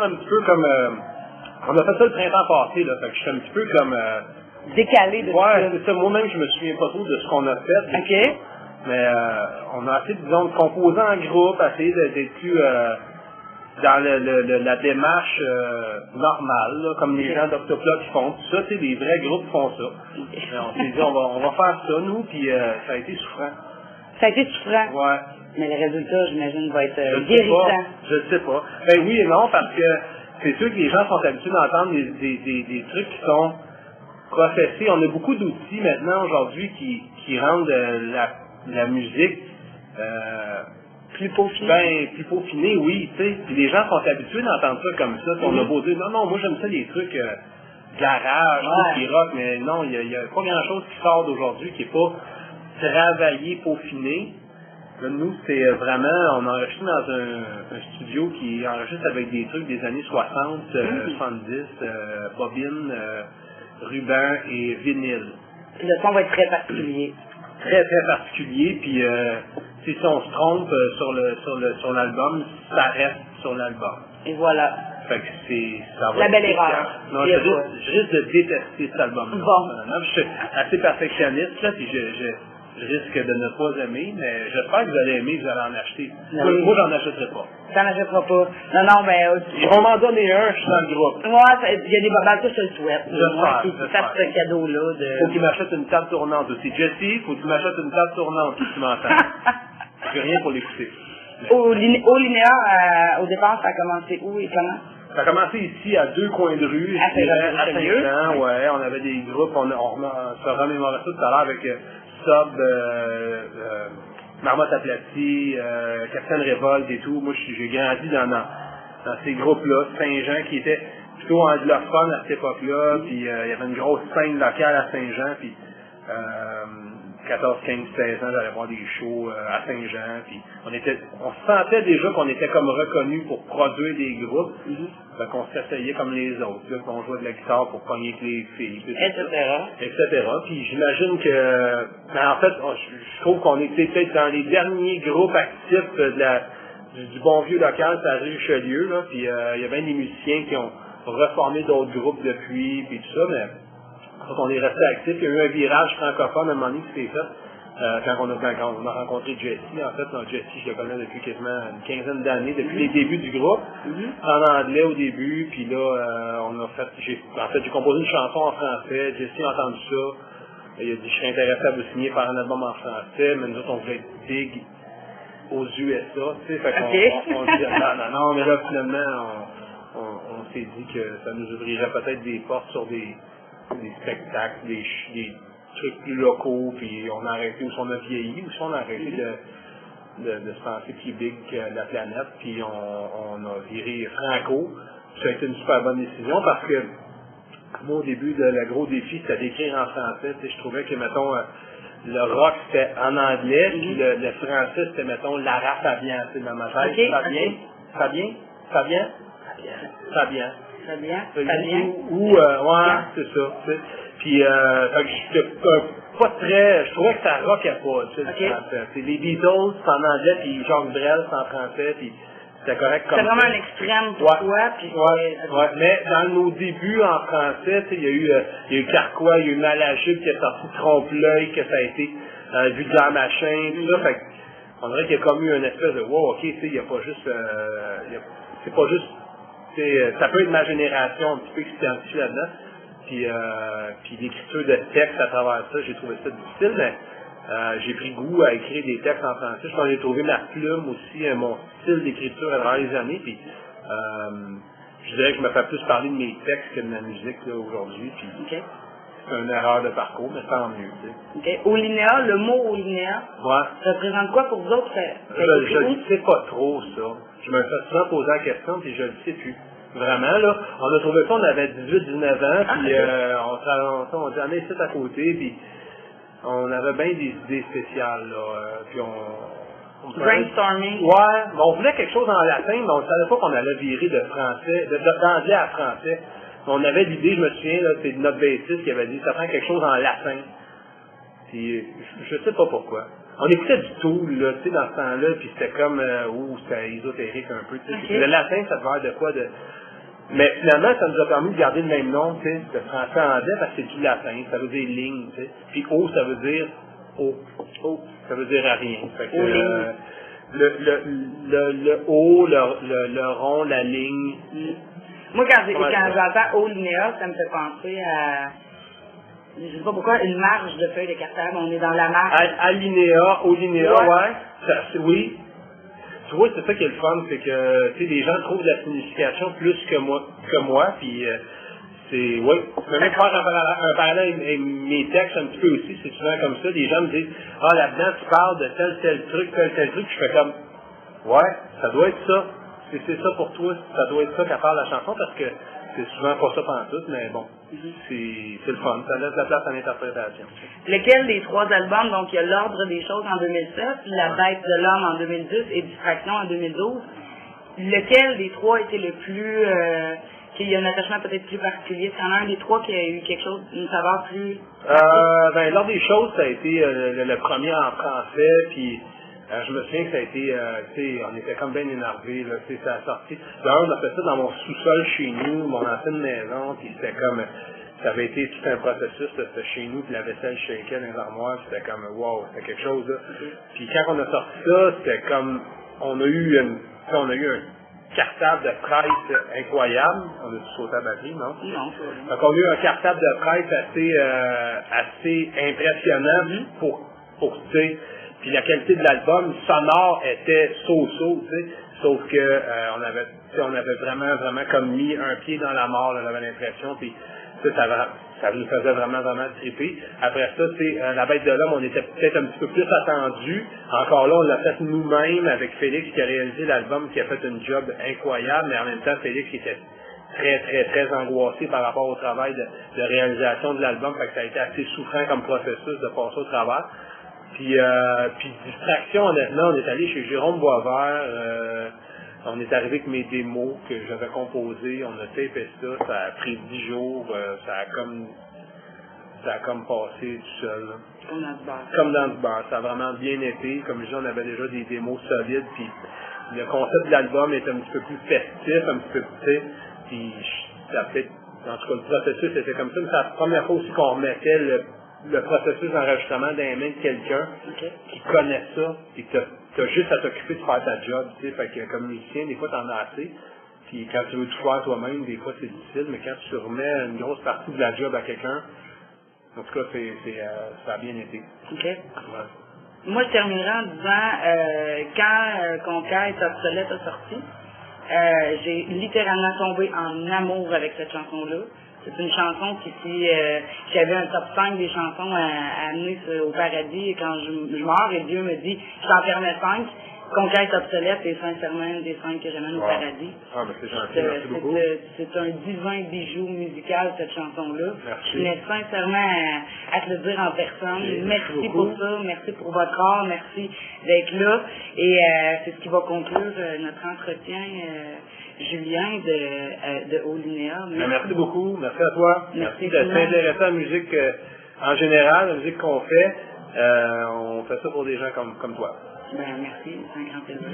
un petit peu comme... on a fait ça le printemps passé, là. Fait que je suis un petit peu comme... décalé de ouais, c'est ça. Moi-même, je me souviens pas trop de ce qu'on a fait. OK. Mais on a essayé, disons, de composer en groupe, essayer d'être plus dans la démarche normale, là, comme les gens d'Octoplot qui font. Tout ça, tu sais, les vrais groupes font ça. Mais on s'est dit, on va faire ça, nous, puis ça a été souffrant. Ça a été souffrant. Ouais. Mais le résultat, j'imagine, va être Je guérissant. sais pas. Ben oui et non, parce que c'est sûr que les gens sont habitués d'entendre des trucs qui sont processés. On a beaucoup d'outils maintenant, aujourd'hui, qui rendent la musique Plus peaufiné. ben, plus peaufiné, oui, tu sais. Puis les gens sont habitués d'entendre ça comme ça. On a beau dire, non, moi j'aime ça les trucs garage, qui rock, mais non, il y a pas grand-chose qui sort d'aujourd'hui qui est pas travaillé, peaufiné. Là, nous, c'est vraiment, on enregistre dans un studio qui enregistre avec des trucs des années 60, 70, bobines, ruban et vinyle. Le son va être très particulier. Très, très particulier, puis si on se trompe sur l'album, ça reste sur l'album. Et voilà. Fait que ça va La être belle erreur. Non, je risque de détester cet album-là. Bon. Je suis assez perfectionniste, là, puis je risque de ne pas aimer, mais j'espère que vous allez aimer, vous allez en acheter. Oui. Moi, j'en achèterai pas. T'en achèteras pas. Non, mais... Ils vont m'en donner un, je suis dans le groupe. Moi, il y a des babales, ça, je le souhaite. Moi, qui fasse ce cadeau-là de... Faut qu'il m'achète une table tournante aussi. Jessie, faut que tu m'achètes une table tournante, si tu m'entends. J'ai rien pour l'écouter. Au Linéa, au départ, ça a commencé où et comment? Ça a commencé ici, à 2 coins de rue, À Saint-Jean, ouais, on avait des groupes, on se remémorait ça tout à l'heure avec Sub, Marmotte aplatie, Capitaine Révolte et tout. Moi, j'ai grandi dans ces groupes-là, Saint-Jean, qui était plutôt anglophone à cette époque-là, puis il y avait une grosse scène locale à Saint-Jean, puis 14, 15, 16 ans, j'allais voir des shows à Saint-Jean, puis on se sentait déjà qu'on était comme reconnus pour produire des groupes, donc on s'essayait comme les autres, là, qu'on jouait de la guitare pour pogner avec les filles, etc. Puis j'imagine que, en fait, je trouve qu'on était peut-être dans les derniers groupes actifs du bon vieux local, c'est la rue Richelieu, là, puis il y avait des musiciens qui ont reformé d'autres groupes depuis, puis tout ça, mais donc on est resté actifs. Il y a eu un virage francophone à un moment donné qui s'est fait quand on a rencontré Jessie. En fait, Jessie, je le connais depuis quasiment une quinzaine d'années, depuis les débuts du groupe, en anglais au début, puis là, j'ai composé une chanson en français, Jessie a entendu ça, il a dit je serais intéressé à vous signer par un album en français, mais nous autres on voulait être big aux USA, tu sais, fait qu'on Ok. on dit non, mais là finalement on s'est dit que ça nous ouvrirait peut-être des portes sur des spectacles, des trucs plus locaux, puis on a arrêté où on a vieilli, où on a arrêté de se penser plus big que la planète, puis on a viré franco. Ça a été une super bonne décision parce que moi au début le gros défi c'était d'écrire en français, tu sais, je trouvais que mettons le rock c'était en anglais, puis le français c'était mettons Lara Fabian, c'est dans ma tête. Okay. Fabian. Ou ouais, c'est ça. Tu sais. Puis fait que j'étais pas très. Je trouvais que ça rockait pas, tu sais, le français. C'est les Beatles, c'est en anglais, puis Jacques Brel, c'est en français, puis c'était correct comme ça. C'est vraiment un extrême pour toi, puis ouais. Mais dans nos débuts en français, tu sais, il y a eu Carquois, il y a eu Malachute qui est sorti Trompe-l'œil, que ça a été Vulgaire Machin, tout ça. Fait que, on dirait qu'il y a comme eu une espèce de wow, ok, tu sais, il y a pas juste c'est pas juste ça peut être ma génération un petit peu qui s'identifie là-dedans. Puis l'écriture de texte à travers ça, j'ai trouvé ça difficile, mais j'ai pris goût à écrire des textes en français. Je pense que j'ai trouvé ma plume aussi, mon style d'écriture à travers les années. Puis je dirais que je me fais plus parler de mes textes que de ma musique là, aujourd'hui. Puis c'est une erreur de parcours, mais tant mieux. Tu sais. Olinéa, le mot Olinéa, ça représente quoi pour vous autres? Je ne sais pas trop ça. Je me fais souvent poser la question, puis je ne le sais plus. Vraiment, là, on a trouvé ça, on avait 18-19 ans, puis on s'en est ici à côté, puis on avait bien des idées spéciales, là, puis on brainstorming. Ouais, mais on voulait quelque chose en latin, mais on ne savait pas qu'on allait virer de français, d'anglais à français. On avait l'idée, je me souviens, là, c'est notre bassiste qui avait dit, ça prend quelque chose en latin. Puis, je sais pas pourquoi. On écoutait du Tool, là, tu sais, dans ce temps-là, puis c'était comme, c'était ésotérique un peu, tu sais. Le latin, ça devait être de quoi de... Mais finalement, ça nous a permis de garder le même nom, tu sais, de français anglais, parce que c'est du latin, ça veut dire ligne, tu sais. Puis O, ça veut dire O. O, ça veut dire rien. Fait que, le O, le rond, la ligne. Moi, quand j'entends Olinéa, ça me fait penser à... Je sais pas pourquoi, une marge de feuilles de cartable, on est dans la marge. Alinéa, Olinéa, ouais. Oui. Tu vois, c'est ça qui est le fun, c'est que, tu sais, les gens trouvent la signification plus que moi, puis c'est, oui. Je peux même faire un parallèle avec mes textes un petit peu aussi, c'est souvent comme ça. Les gens me disent, là-dedans, tu parles de tel truc, je fais comme, ouais, ça doit être ça. C'est ça pour toi, ça doit être ça qu'à part la chanson, parce que c'est souvent pas ça pantoute, mais bon, c'est le fun, ça laisse la place à l'interprétation. Lequel des 3 albums, donc il y a L'Ordre des choses en 2007, La Bête de l'Homme en 2010 et Distraction en 2012, lequel des 3 était le plus, qu'il y a un attachement peut-être plus particulier? Est-ce qu'il y en a un des 3 qui a eu quelque chose, une saveur plus... L'Ordre des choses, ça a été le premier en français, puis... je me souviens que ça a été, tu sais, on était comme bien énervés, là, tu sais, ça a sorti. D'ailleurs, on a fait ça dans mon sous-sol chez nous, mon ancienne maison, puis c'était comme, ça avait été tout un processus, c'était chez nous, puis la vaisselle shakeait dans les armoires, c'était comme, wow, c'était quelque chose, là. Puis quand on a sorti ça, c'était comme, on a eu un cartable de presse incroyable. On a sauté à batterie, non? Non. Donc on a eu un cartable de presse assez impressionnant pour tu sais. Puis la qualité de l'album sonore était so-so, tu sais. Sauf que on avait vraiment comme mis un pied dans la mort, là, j'avais l'impression. Puis ça nous faisait vraiment triper. Après ça, La Bête de l'Homme, on était peut-être un petit peu plus attendu. Encore là, on l'a fait nous-mêmes avec Félix qui a réalisé l'album, qui a fait un job incroyable, mais en même temps, Félix était très angoissé par rapport au travail de réalisation de l'album. Fait que ça a été assez souffrant comme processus de passer au travers. Puis Distraction, honnêtement, on est allé chez Jérôme Boisvert, on est arrivé avec mes démos que j'avais composées, on a tapé ça a pris 10 jours, ça a comme passé tout seul. Là. Comme dans ce bar. Ça a vraiment bien été, comme je dis, on avait déjà des démos solides, puis le concept de l'album est un petit peu plus festif, un petit peu plus, puis ça fait, en tout cas le processus était comme ça, mais c'est la première fois aussi qu'on remettait le processus d'enregistrement dans les mains de quelqu'un qui connaît ça, et que t'as juste à t'occuper de faire ta job, tu sais, fait que comme musicien, des fois t'en as assez, puis quand tu veux tout faire toi-même, des fois c'est difficile, mais quand tu remets une grosse partie de la job à quelqu'un, en tout cas, ça a bien été. OK. Ouais. Moi, je terminerai en disant, quand Conquête obsolète a sorti, j'ai littéralement tombé en amour avec cette chanson-là. C'est une chanson qui, si j'avais un top 5 des chansons à amener au paradis, et quand je meurs et Dieu me dit, je t'en permets 5, Conquête obsolète est sincèrement une des 5 que j'amène au paradis. Ah, mais c'est gentil, merci beaucoup. C'est un divin bijou musical, cette chanson-là. Merci. Je tenais sincèrement à te le dire en personne. Merci beaucoup. pour ça, merci pour votre art, merci d'être là. Et c'est ce qui va conclure notre entretien, Julien, de Haut-Linéa. Merci beaucoup, merci à toi. Merci d'être intéressé à la musique en général, la musique qu'on fait. On fait ça pour des gens comme toi. Ben, merci, c'est un grand plaisir.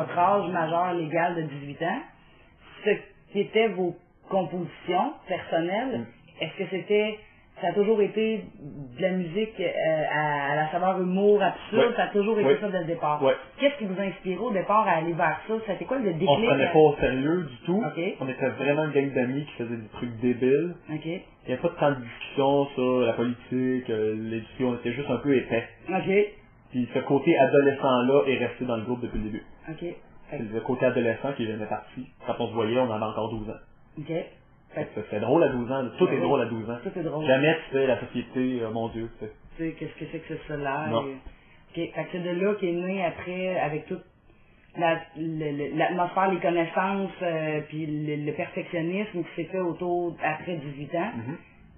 votre âge majeur légal de 18 ans, ce qui étaient vos compositions personnelles, est-ce que ça a toujours été de la musique à la saveur humour absurde, ça a toujours été ça dès le départ? Qu'est-ce qui vous a inspiré au départ à aller vers ça? C'était quoi le déclic? On se prenait pas au sérieux du tout. On était vraiment une gang d'amis qui faisaient des trucs débiles. Il n'y avait pas de tant de discussion sur la politique, l'éducation, on était juste un peu épais. Puis ce côté adolescent-là est resté dans le groupe depuis le début. C'est le côté adolescent qui est jamais parti. Quand on se voyait, on avait encore 12 ans. C'était drôle à 12 ans. Tout est drôle à 12 ans. Tout est drôle. Jamais tu fais la société, mon Dieu. Tu sais, qu'est-ce que c'est que ce là? Non. Fait que c'est de là qu'est né après, avec tout l'atmosphère, les connaissances, puis le perfectionnisme qui s'est fait autour après 18 ans.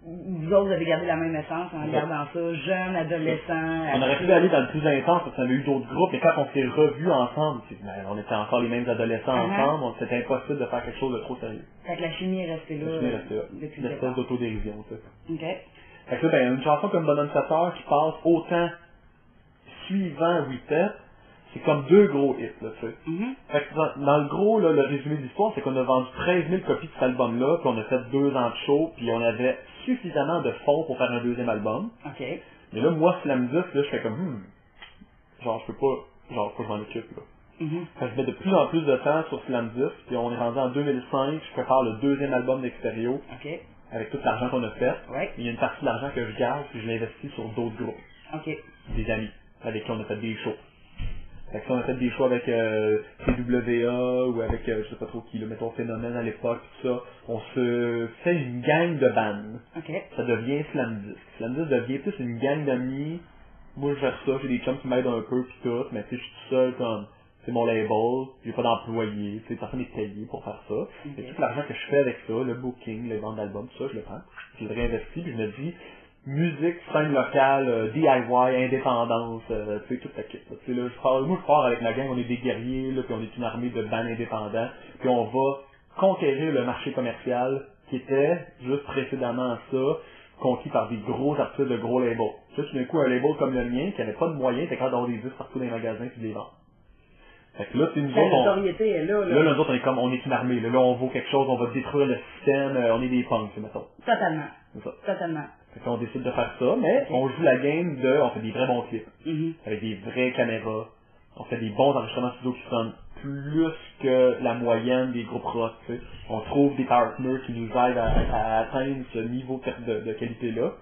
Vous autres, vous avez gardé la même essence en regardant ça, jeune, adolescent. On aurait pu aller dans le plus intense parce qu'on avait eu d'autres groupes, mais quand on s'est revus ensemble, on était encore les mêmes adolescents ensemble, c'était impossible de faire quelque chose de trop sérieux. Fait que la chimie est restée là. La chimie est restée là. Depuis une espèce d'autodérision, ça. OK. Fait que là, une chanson comme Bonhomme Chasseur qui passe autant suivant Whippet, c'est comme deux gros hits, là, tu sais. Fait que dans le gros, là, le résumé de l'histoire, c'est qu'on a vendu 13 000 copies de cet album-là, puis on a fait 2 ans de show, puis on avait suffisamment de fonds pour faire un deuxième album. OK. Mais là, moi, Slam Disc, là, je fais comme, genre, je peux pas, genre, faut que je m'en occupe, là. Fait que je mets de plus en plus de temps sur Slam Disc, puis on est rendu en 2005, je prépare le deuxième album d'Extérieur. OK. Avec tout l'argent qu'on a fait. Ouais. Il y a une partie de l'argent que je garde, puis je l'investis sur d'autres groupes. OK. Des amis, avec qui on a fait des shows. Fait que si on a fait des shows avec CWA ou avec je sais pas trop qui, mettons Phénomène à l'époque, tout ça, on se fait une gang de bandes. OK. Ça devient Slam Disc. Slam Disc devient plus une gang d'amis. Moi je gère ça, j'ai des chums qui m'aident un peu pis tout, mais tu sais, je suis tout seul comme c'est mon label, j'ai pas d'employé, tu sais, personne n'est payé pour faire ça. Et tout l'argent que je fais avec ça, le booking, les ventes d'albums, tout ça, je le prends, je le réinvestis, puis je me dis musique, scène locale, DIY, indépendance, tu sais, toute la kit. Tu sais, là, moi je pars avec ma gang, on est des guerriers, là, puis on est une armée de bands indépendants, puis on va conquérir le marché commercial qui était, juste précédemment ça, conquis par des gros artistes de gros labels. Tu sais, tout d'un coup, un label comme le mien, qui avait pas de moyens, était capable d'avoir des disques partout dans les magasins puis les vendre. Fait que là, c'est nous autres, la notoriété est là. Là, nous autres, on est une armée. Là, on vaut quelque chose, on va détruire le système, on est des punks, mettons. Totalement. C'est ça. Totalement. Fait qu'on décide de faire ça, mais on joue la game on fait des vrais bons clips. Avec des vraies caméras. On fait des bons enregistrements studio qui sonnent plus que la moyenne des groupes rock, tu sais. On trouve des partners qui nous aident à atteindre ce niveau de qualité-là.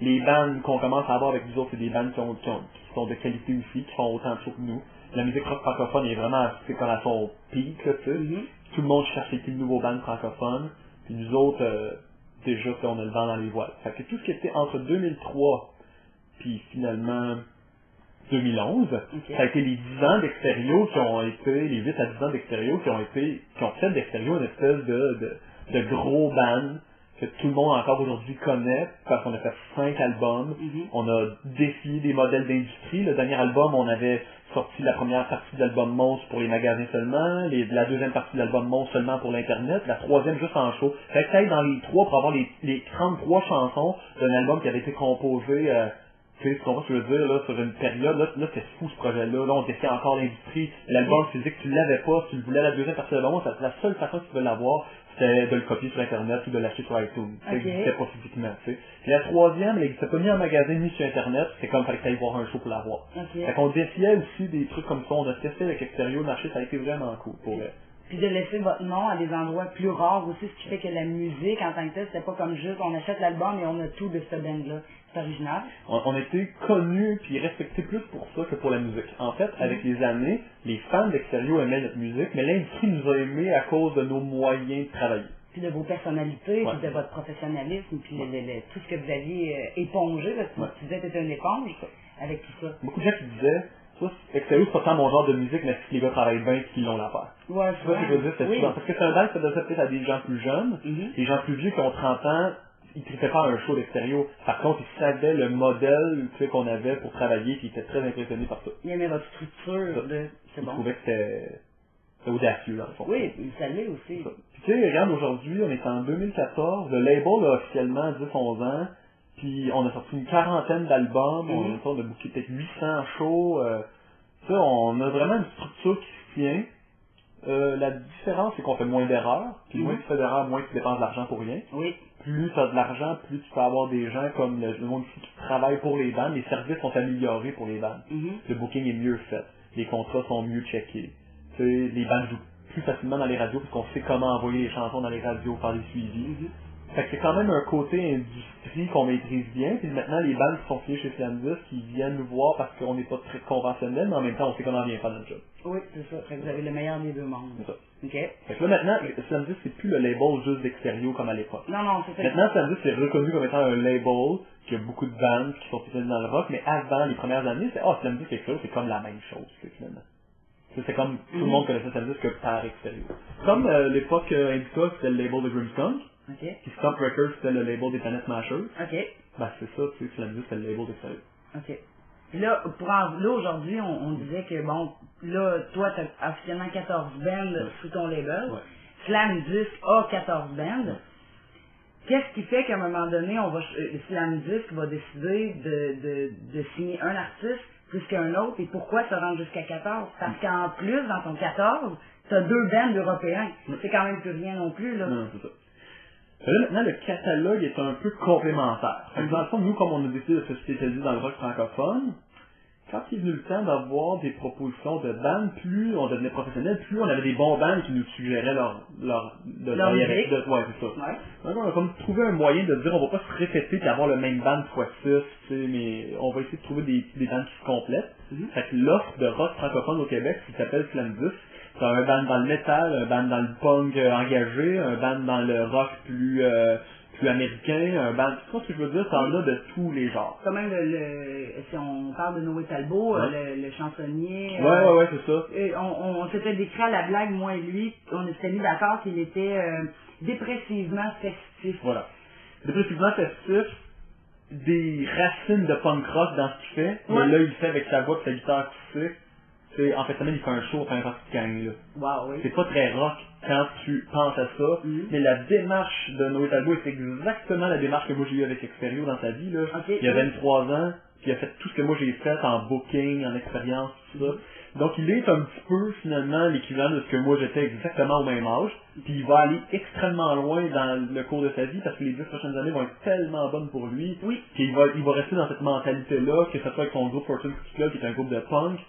Les bandes qu'on commence à avoir avec nous autres, c'est des bandes qui sont de qualité aussi, qui font autant de choses que nous. La musique rock francophone est vraiment comme à son pic, là, tu sais. Tout le monde cherche les nouveaux bandes francophones. Puis nous autres, déjà, on a le vent dans les voiles. Fait que tout ce qui était entre 2003 puis finalement 2011, ça a été les 10 ans d'Extérieur qui ont été, les 8 à 10 ans d'Extérieur qui ont fait d'Extérieur une espèce de gros band que tout le monde encore aujourd'hui connaît parce qu'on a fait 5 albums. On a défié des modèles d'industrie. Le dernier album, on avait sorti la première partie de l'album Monstre pour les magasins seulement, la deuxième partie de l'album Monstre seulement pour l'internet, la troisième juste en show. Fait que ça aide dans les 3 pour avoir les 33 chansons d'un album qui avait été composé tu sais, ce qu'on va se dire, là, sur une période, là, c'est fou, ce projet-là, là, on défie encore l'industrie, l'album physique, tu l'avais pas, si tu voulais la deuxième partie de l'album, la seule façon que tu pouvais l'avoir, c'était de le copier sur Internet ou de l'acheter sur iTunes. Ça n'existait pas physiquement, tu sais. Puis la troisième, elle n'existait pas ni en magasin, ni sur Internet, c'est comme, fallait que tu ailles voir un show pour l'avoir. Fait qu'on défiait aussi des trucs comme ça, on a testé avec Extérieur, le marché, ça a été vraiment cool pour elle. Puis de laisser votre nom à des endroits plus rares aussi, ce qui fait que la musique en tant que telle, c'était pas comme juste on achète l'album et on a tout de ce band-là. C'est original. On a été connus puis respectés plus pour ça que pour la musique. En fait, avec les années, les fans d'Extérieur aimaient notre musique, mais l'industrie nous a aimés à cause de nos moyens de travailler. Puis de vos personnalités, puis de votre professionnalisme, puis tout ce que vous aviez épongé, parce que tu disais que c'était une éponge avec tout ça. Beaucoup de gens qui disaient, Extérieur, c'est pas tant mon genre de musique, mais si les gars travaillent bien, qu'ils l'ont l'affaire. Ouais, c'est ça que je veux dire, c'est souvent. Parce que c'est un bal qui s'adressait peut-être à des gens plus jeunes, des gens plus vieux qui ont 30 ans, ils ne pas un show d'Extérieur. Par contre, ils savaient le modèle qu'on avait pour travailler, puis ils étaient très impressionnés par ça. Ils aimaient votre structure, c'est bon. Ils trouvaient que c'était audacieux, dans le fond. Oui, ça l'est aussi. Puis tu sais, regarde, aujourd'hui, on est en 2014, le label a officiellement 10-11 ans, puis on a sorti une quarantaine d'albums, on a booké peut-être 800 shows. On a vraiment une structure qui se tient. La différence, c'est qu'on fait moins d'erreurs. Puis moins tu fais d'erreurs, moins tu dépenses de l'argent pour rien. Oui. Plus tu as de l'argent, plus tu peux avoir des gens comme le monde ici qui travaillent pour les bandes. Les services sont améliorés pour les bandes. Le booking est mieux fait. Les contrats sont mieux checkés. Tu sais, les bandes jouent plus facilement dans les radios parce qu'on sait comment envoyer les chansons dans les radios, faire des suivis. Fait que c'est quand même un côté industrie qu'on maîtrise bien, puis maintenant les bandes qui sont fiées chez Slam Disc, qui viennent nous voir parce qu'on n'est pas très conventionnel, mais en même temps on sait comment bien faire notre job. Oui, c'est ça. Fait que vous avez le meilleur des deux mondes. C'est ça. OK. Fait que là maintenant, Slam Disc c'est plus le label juste d'Extérieur comme à l'époque. Non, c'est ça. Maintenant Slam Disc c'est reconnu comme étant un label, qui a beaucoup de bandes qui sont spécialisées dans le rock, mais avant les premières années, c'est Slam Disc Extérieur, c'est comme la même chose, finalement. C'est comme tout le monde connaissait Slam Disc que par extérieur. Comme l'époque Indica, c'était le label de Grimskunk. OK. Puis Stomp Records, c'était le label des Planet Smashers. OK. Ben, c'est ça, tu sais, Slam Disc, c'était le label d'extérieur. OK. Puis là, là aujourd'hui, on disait que, bon, là, toi, tu as officiellement 14 bands sous ton label. Ouais. Slam Disc a 14 bands. Qu'est-ce qui fait qu'à un moment donné, Slam Disc va décider de signer un artiste plus qu'un autre, et pourquoi se rendre jusqu'à 14? Parce qu'en plus, dans ton 14, tu as 2 bands européens. C'est quand même plus rien non plus, là. Non, c'est ça. Là, maintenant, le catalogue est un peu complémentaire. Dans le fond, nous, comme on a décidé de se spécialiser dans le rock francophone, quand il est venu le temps d'avoir des propositions de bandes, plus on devenait professionnel, plus on avait des bons bands qui nous suggéraient leur musique. Ouais, c'est ça. Ouais. Donc, on a comme trouvé un moyen de dire, on va pas se répéter et avoir le même band x 6, tu sais, mais on va essayer de trouver des bands qui se complètent. Fait que l'offre de rock francophone au Québec, qui s'appelle Slam Disc, c'est un band dans le metal, un band dans le punk engagé, un band dans le rock plus américain, un band, tu vois ce que je veux dire, ça en a de tous les genres. Quand même, si on parle de Noé Talbot, le chansonnier. Ouais, c'est ça. On s'était décrit à la blague, moi et lui, on s'était mis d'accord qu'il était dépressivement festif. Voilà. Dépressivement festif, des racines de punk rock dans ce qu'il fait, mais là, il le fait avec sa voix et sa guitare acoustique. En fait, il fait un show quand même qui gagne, là. Wow, oui. C'est pas très rock quand tu penses à ça, mais la démarche de Noé Talbot est exactement la démarche que moi j'ai eue avec Experio dans sa vie, là. Okay. Il y a 23 ans, puis il a fait tout ce que moi j'ai fait en booking, en expérience, tout ça. Donc il est un petit peu, finalement, l'équivalent de ce que moi j'étais exactement au même âge, puis il va aller extrêmement loin dans le cours de sa vie, parce que les 10 prochaines années vont être tellement bonnes pour lui, puis il va rester dans cette mentalité-là, que ce soit avec son groupe Fortune Cookie Club, qui est un groupe de punk,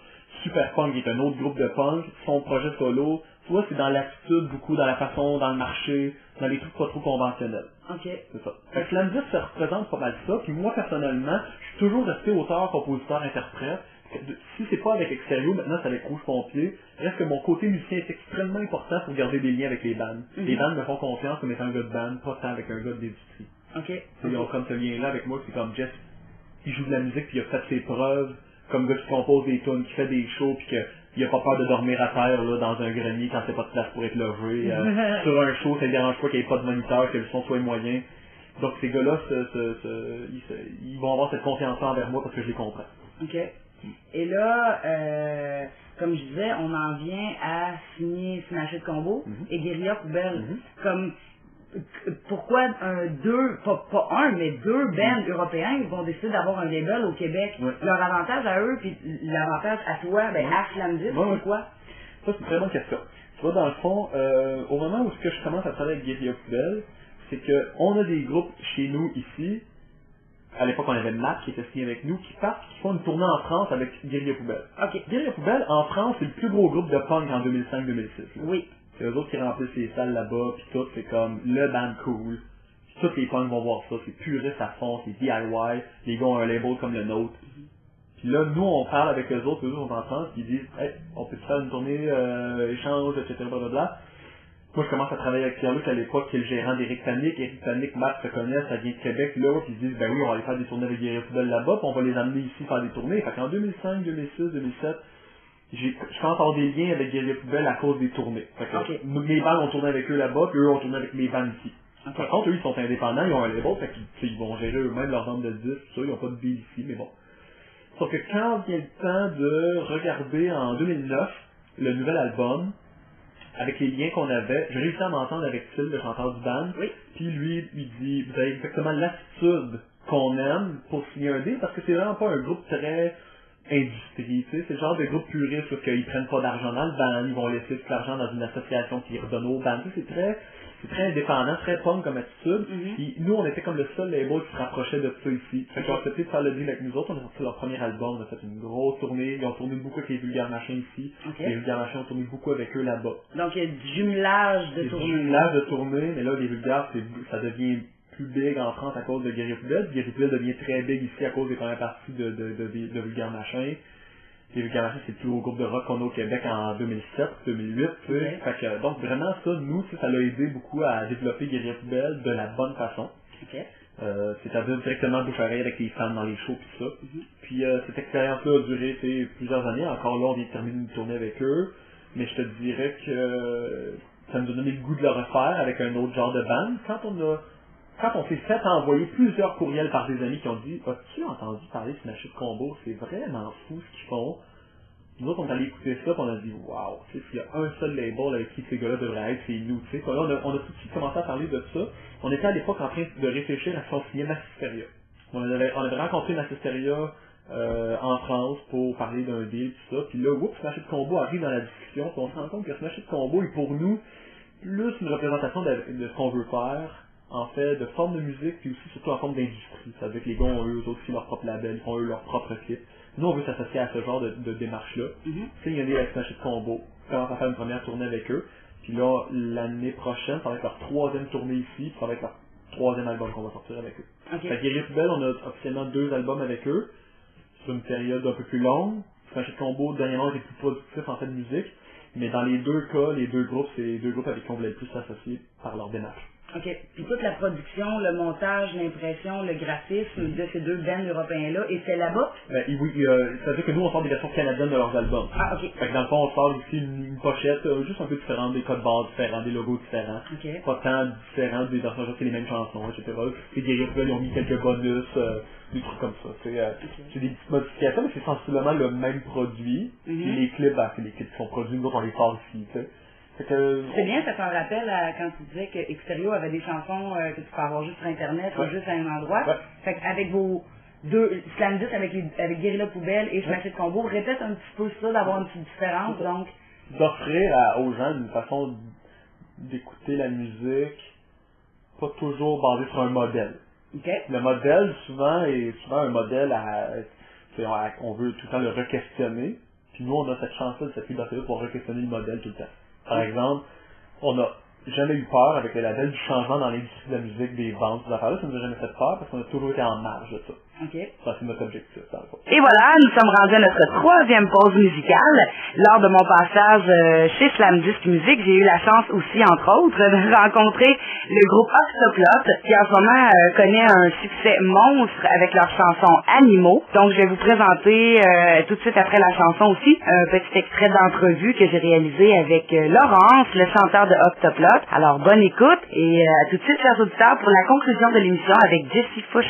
Super Punk, qui est un autre groupe de punk, son projet solo, tu vois, c'est dans l'attitude, beaucoup dans la façon, dans le marché, dans les trucs pas trop conventionnels. OK. C'est ça. Fait que Slam Disc, ça représente pas mal ça, puis moi, personnellement, je suis toujours resté auteur, compositeur, interprète. Si c'est pas avec Extérieur, maintenant c'est avec Rouge Pompier, reste que mon côté musicien est extrêmement important pour garder des liens avec les bandes. Les bandes me font confiance comme étant un gars de band, pas tant avec un gars de l'industrie. OK. Ils ont comme ce lien-là avec moi, c'est comme Jess, il joue de la musique puis il a fait ses preuves, comme gars qui compose des tunes, qui fait des shows puis qu'il a pas peur de dormir à terre là, dans un grenier quand c'est pas de place pour être logé. Sur un show, ça ne dérange pas qu'il n'y ait pas de moniteur, que le son soit moyen. Donc ces gars-là, ils vont avoir cette confiance envers moi parce que je les comprends. OK. Et là, comme je disais, on en vient à signer Smash It Combo et Guérilla Poubelle. Comme, pourquoi pas un, mais 2 bands européens vont décider d'avoir un label au Québec? Leur avantage à eux, puis l'avantage à toi, à Slam Disc, c'est quoi? Ça, c'est une très bonne question. Tu vois, dans le fond, au moment où je commence à travailler avec Guérilla Poubelle, c'est qu'on a des groupes chez nous ici. À l'époque, on avait Mac qui était signé avec nous, qui font une tournée en France avec Guérilla Poubelle. OK. Guérilla Poubelle, en France, c'est le plus gros groupe de punk en 2005-2006. Oui. C'est eux autres qui remplissent les salles là-bas, puis tout, c'est comme le band cool. Puis tous les punks vont voir ça, c'est puriste à fond, c'est DIY, les gars ont un label comme le nôtre. Puis là, nous, on parle avec eux autres sont en France, puis ils disent, hey, on peut faire une tournée, échange, etc., blablabla. Moi, je commence à travailler avec Pierre-Luc à l'époque, qui est le gérant d'Éric Panic. Éric Panic, Matt se connaissent, ça vient de Québec, là, puis ils disent, ben oui, on va aller faire des tournées avec Guérilla Poubelle là-bas, puis on va les amener ici faire des tournées. Fait qu'en 2005, 2006, 2007, je commence à avoir des liens avec Guérilla Poubelle à cause des tournées. Fait que mes bandes ont tourné avec eux là-bas, puis eux ont tourné avec mes bandes ici. Par contre, eux, ils sont indépendants, ils ont un label, fait qu'ils vont gérer eux-mêmes leur vente de disques, tout ça, ils n'ont pas de billes ici, mais bon. Sauf que quand vient le temps de regarder en 2009 le nouvel album, avec les liens qu'on avait, j'ai réussi à m'entendre avec Phil, le chanteur du band, puis lui, il dit, vous avez exactement l'attitude qu'on aime pour signer un deal, parce que c'est vraiment pas un groupe très industrie, tu sais, c'est le genre de groupe puriste parce qu'ils prennent pas d'argent dans le band, ils vont laisser tout l'argent dans une association qui redonne au band, tu sais, c'est très indépendant, très punk comme attitude, puis nous on était comme le seul label qui se rapprochait de ça ici. Fait qu'ils ont accepté de faire le deal avec nous autres, on a sorti leur premier album, on a fait une grosse tournée, ils ont tourné beaucoup avec les Vulgaires Machins ici, les Vulgaires Machins ont tourné beaucoup avec eux là-bas. Donc il y a du jumelage de tournée. Du jumelage de tournée, mais là les Vulgaires, ça devient plus big en France à cause de Guérilla Poubelle, puis Guérilla Poubelle devient très big ici à cause des premières parties de Vulgaires Machins. Les Vulgaires Machins, c'est le plus gros groupe de rock qu'on a au Québec en 2007, 2008, tu sais. Fait que, donc vraiment ça, nous, ça l'a aidé beaucoup à développer Guérilla Poubelle de la bonne façon. c'est-à-dire directement bouche-oreille avec les fans dans les shows pis ça. Puis cette expérience-là a duré plusieurs années. Encore là, on vient de terminer une tournée avec eux, mais je te dirais que ça nous a donné le goût de le refaire avec un autre genre de band. Quand on s'est fait envoyer plusieurs courriels par des amis qui ont dit « As-tu entendu parler de Smash It Combo? C'est vraiment fou ce qu'ils font. » Nous autres, on est allé écouter ça, puis on a dit « Wow, s'il y a un seul label avec qui ces gars-là devraient être, c'est nous. » Là, on a tout de suite commencé à parler de ça. On était à l'époque en train de réfléchir à si on signait Massisteria. On avait rencontré Massisteria en France pour parler d'un deal, tout ça. Puis là, Smash It Combo arrive dans la discussion, puis on se rend compte que Smash It Combo est pour nous plus une représentation de ce qu'on veut faire, en fait, de forme de musique, puis aussi surtout en forme d'industrie. Ça veut dire que les gars ont eux aussi leur propre label, ils ont eux leur propre clip. Nous, on veut s'associer à ce genre de démarche-là. Il y a des Smash It Combo, on commence à faire une première tournée avec eux. Puis là, l'année prochaine, ça va être leur 3e tournée ici, puis ça va être leur 3e album qu'on va sortir avec eux. Fait que Guerrier Poubelle, on a officiellement 2 albums avec eux, sur une période un peu plus longue. Smash It Combo, dernièrement, était plus productif en fait de musique. Mais dans les 2 cas, les 2 groupes, c'est les 2 groupes avec qui on voulait le plus s'associer par leur démarche. OK. Puis toute la production, le montage, l'impression, le graphisme de ces 2 bands européens-là, et c'est là-bas? Oui, c'est-à-dire que nous, on sort des versions canadiennes de leurs albums. Ah, OK. Fait que dans le fond, on sort ici une pochette juste un peu différente, des codes barres différents, des logos différents. OK. Pas tant différents des versions, c'est les mêmes chansons, etc. Et Guerrier Poubelle, ils ont mis quelques bonus, des trucs comme ça. C'est des petites modifications, mais c'est sensiblement le même produit. Et les clips, c'est les clips qui sont produits, nous autres, on les sort ici, tu sais. C'est bien, ça fait un rappel à quand tu disais que Extérieur avait des chansons que tu peux avoir juste sur Internet ou juste à un endroit. Fait qu'avec vos 2 Slam 10 avec Guerrilla Poubelle et Smash It Combo, répète un petit peu ça, d'avoir une petite différence, donc. D'offrir aux gens une façon d'écouter la musique pas toujours basée sur un modèle. Le modèle, souvent, est un modèle on veut tout le temps le re-questionner. Puis nous, on a cette chance-là, cette liberté-là pour re-questionner le modèle tout le temps. Par exemple, on n'a jamais eu peur avec le label du changement dans l'industrie de la musique, des ventes, ces affaires-là. Ça nous a jamais fait peur parce qu'on a toujours été en marge de ça. Ça, c'est notre objectif, dans le fond. Et voilà, nous sommes rendus à notre 3e pause musicale. Lors de mon passage chez Slam Disc Music, j'ai eu la chance aussi, entre autres, de rencontrer le groupe Octoplot, qui en ce moment connaît un succès monstre avec leur chanson Animaux. Donc, je vais vous présenter tout de suite après la chanson aussi un petit extrait d'entrevue que j'ai réalisé avec Laurence, le chanteur de Octoplot. Alors, bonne écoute et à tout de suite, chers auditeurs, pour la conclusion de l'émission avec Jessie Fuchs.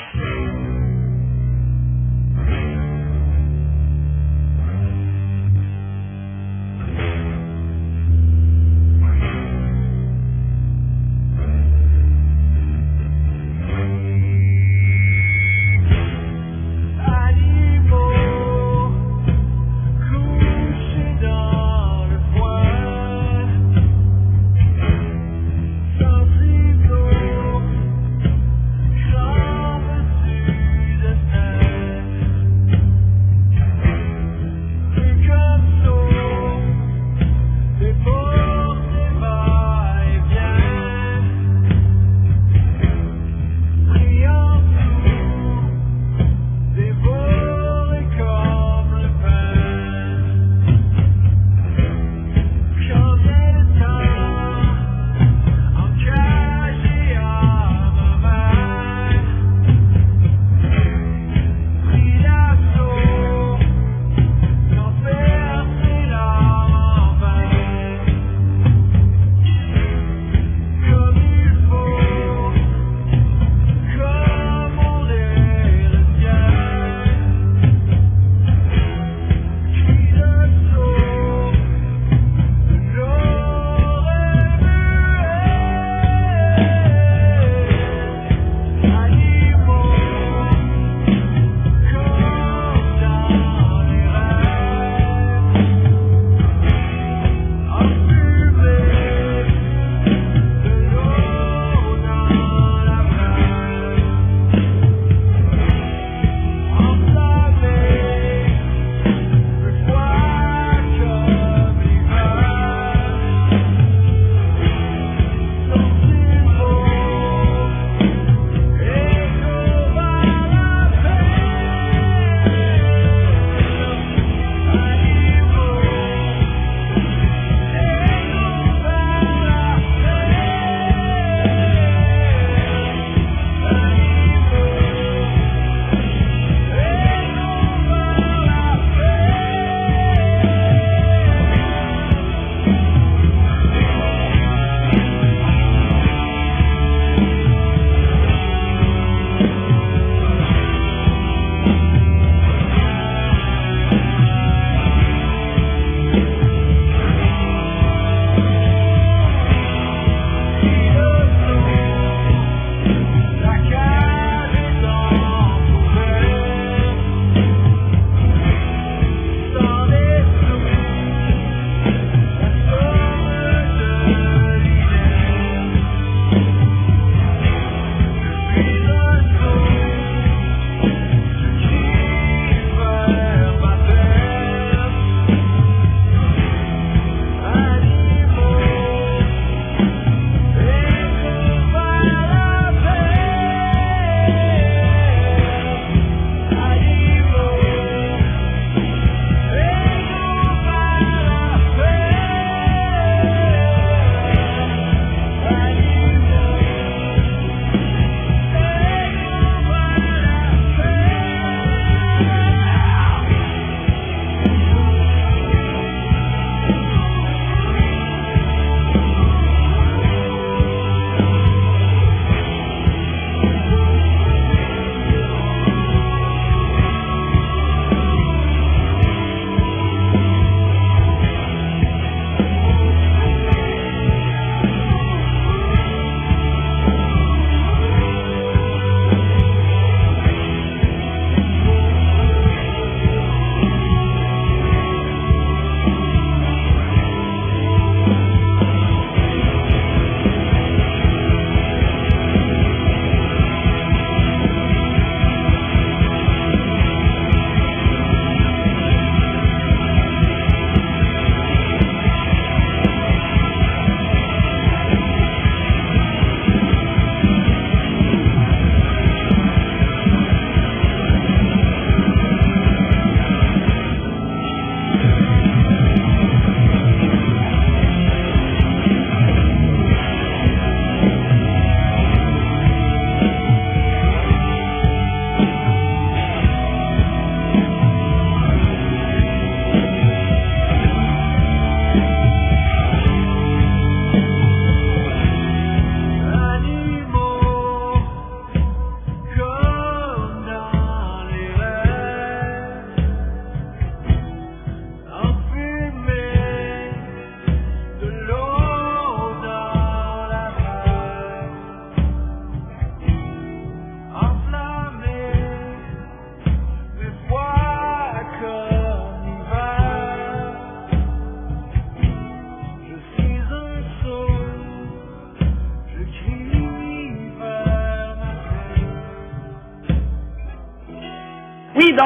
Sensible, j'en veux-tu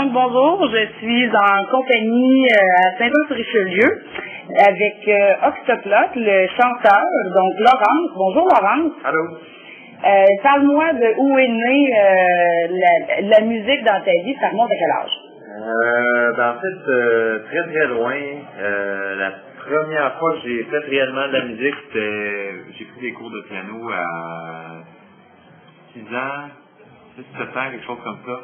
Donc bonjour, je suis en compagnie à Saint-Jean-sur-Richelieu avec Octoplot, le chanteur, donc Laurence. Bonjour Laurence. Allô? Parle-moi de où est née la musique dans ta vie, ça remonte à quel âge? En fait, très très loin. La première fois que j'ai fait réellement de la musique, c'était, j'ai pris des cours de piano à 6 ans, 6-7 ans, quelque chose comme ça.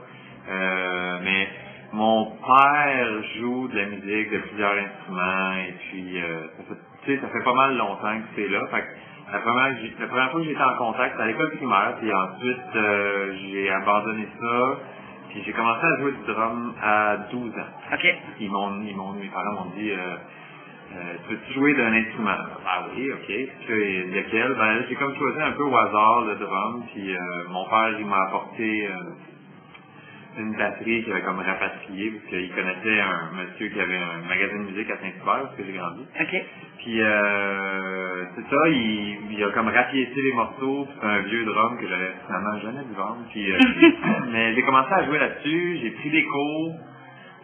Mais mon père joue de la musique, de plusieurs instruments, et puis ça fait pas mal longtemps que c'est là. Fait que la première fois que j'étais en contact, c'était à l'école primaire, puis ensuite j'ai abandonné ça. Puis j'ai commencé à jouer du drum à 12 ans. OK. Mes parents m'ont dit peux-tu jouer d'un instrument? Ah oui, ok. Puis lequel? Ben là, j'ai comme choisi un peu au hasard le drum, puis mon père il m'a apporté une batterie qu'il avait comme rapatriée, parce qu'il connaissait un monsieur qui avait un magasin de musique à Saint-Hubert, parce que j'ai grandi. OK. Puis c'est ça, il a comme rapiécé les morceaux, c'est un vieux drum que j'avais finalement jamais dû vendre. Puis mais j'ai commencé à jouer là-dessus, j'ai pris des cours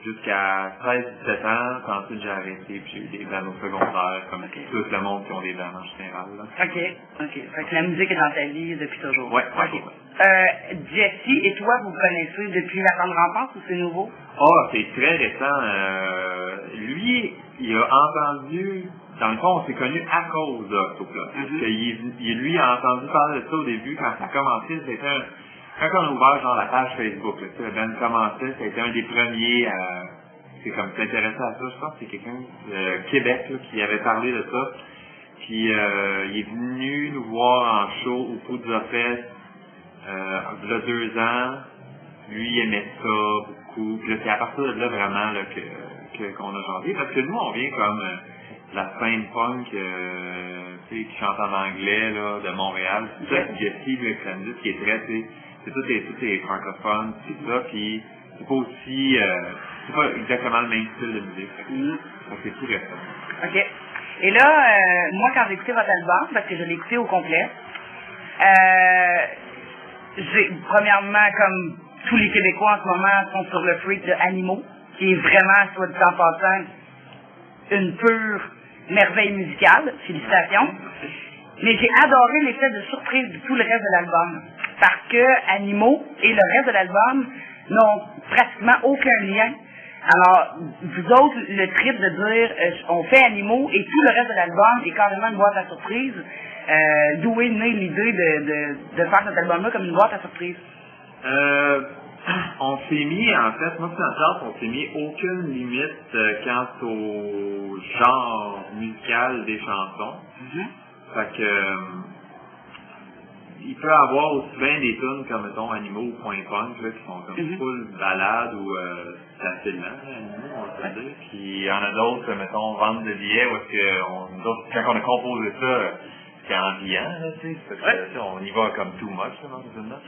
jusqu'à 13-17 ans, puis ensuite j'ai arrêté, puis j'ai eu des bandes au secondaire, comme tout le monde qui ont des bandes en général. Là. OK. Fait que la musique est dans ta vie depuis toujours. Ouais. Jesse et toi, vous connaissez depuis la tendre enfance ou c'est nouveau? C'est très récent. Lui, il a entendu, dans le fond, on s'est connus à cause d'Octoplot. Parce que lui a entendu parler de ça au début, quand ça a commencé, c'était quand on a ouvert genre la page Facebook, là, le band commençait, c'était un des premiers c'est comme s'intéresser à ça. Je pense que c'est quelqu'un de Québec là, qui avait parlé de ça. Puis il est venu nous voir en show au Poudre Fest il y a 2 ans. Lui il aimait ça beaucoup. Puis là, c'est à partir de là vraiment là, qu'on a changé. Parce que nous, on vient comme la scène punk qui chante en anglais là, de Montréal. C'est ça, Jesse, le Clandis, qui est très, c'est tous les francophones, c'est ça, puis c'est pas aussi, c'est pas exactement le même style de musique. Donc c'est tout récent. OK. Et là, moi, quand j'ai écouté votre album, parce que je l'ai écouté au complet, j'ai, premièrement, comme tous les Québécois en ce moment sont sur le freak de Animaux, qui est vraiment, soit dit en passant, une pure merveille musicale. Félicitations. Mais j'ai adoré l'effet de surprise de tout le reste de l'album. Parce que Animaux et le reste de l'album n'ont pratiquement aucun lien. Alors, vous autres, le trip de dire on fait Animaux et tout le reste de l'album est carrément une boîte à surprise. D'où est née l'idée de faire cet album-là comme une boîte à surprise? On s'est mis, en fait, moi et ma tante, on s'est mis aucune limite quant au genre musical des chansons. Fait que il peut y avoir aussi bien des tunes comme, mettons, Animaux ou Point Punk, là, qui sont comme full balade ou facilement, Animaux, on va dire. Puis il y en a d'autres, mettons, Vente de billets, où est-ce que, quand on a composé ça, c'est enviant, là, tu sais, parce que on y va comme too much, là, dans ces tunes-là.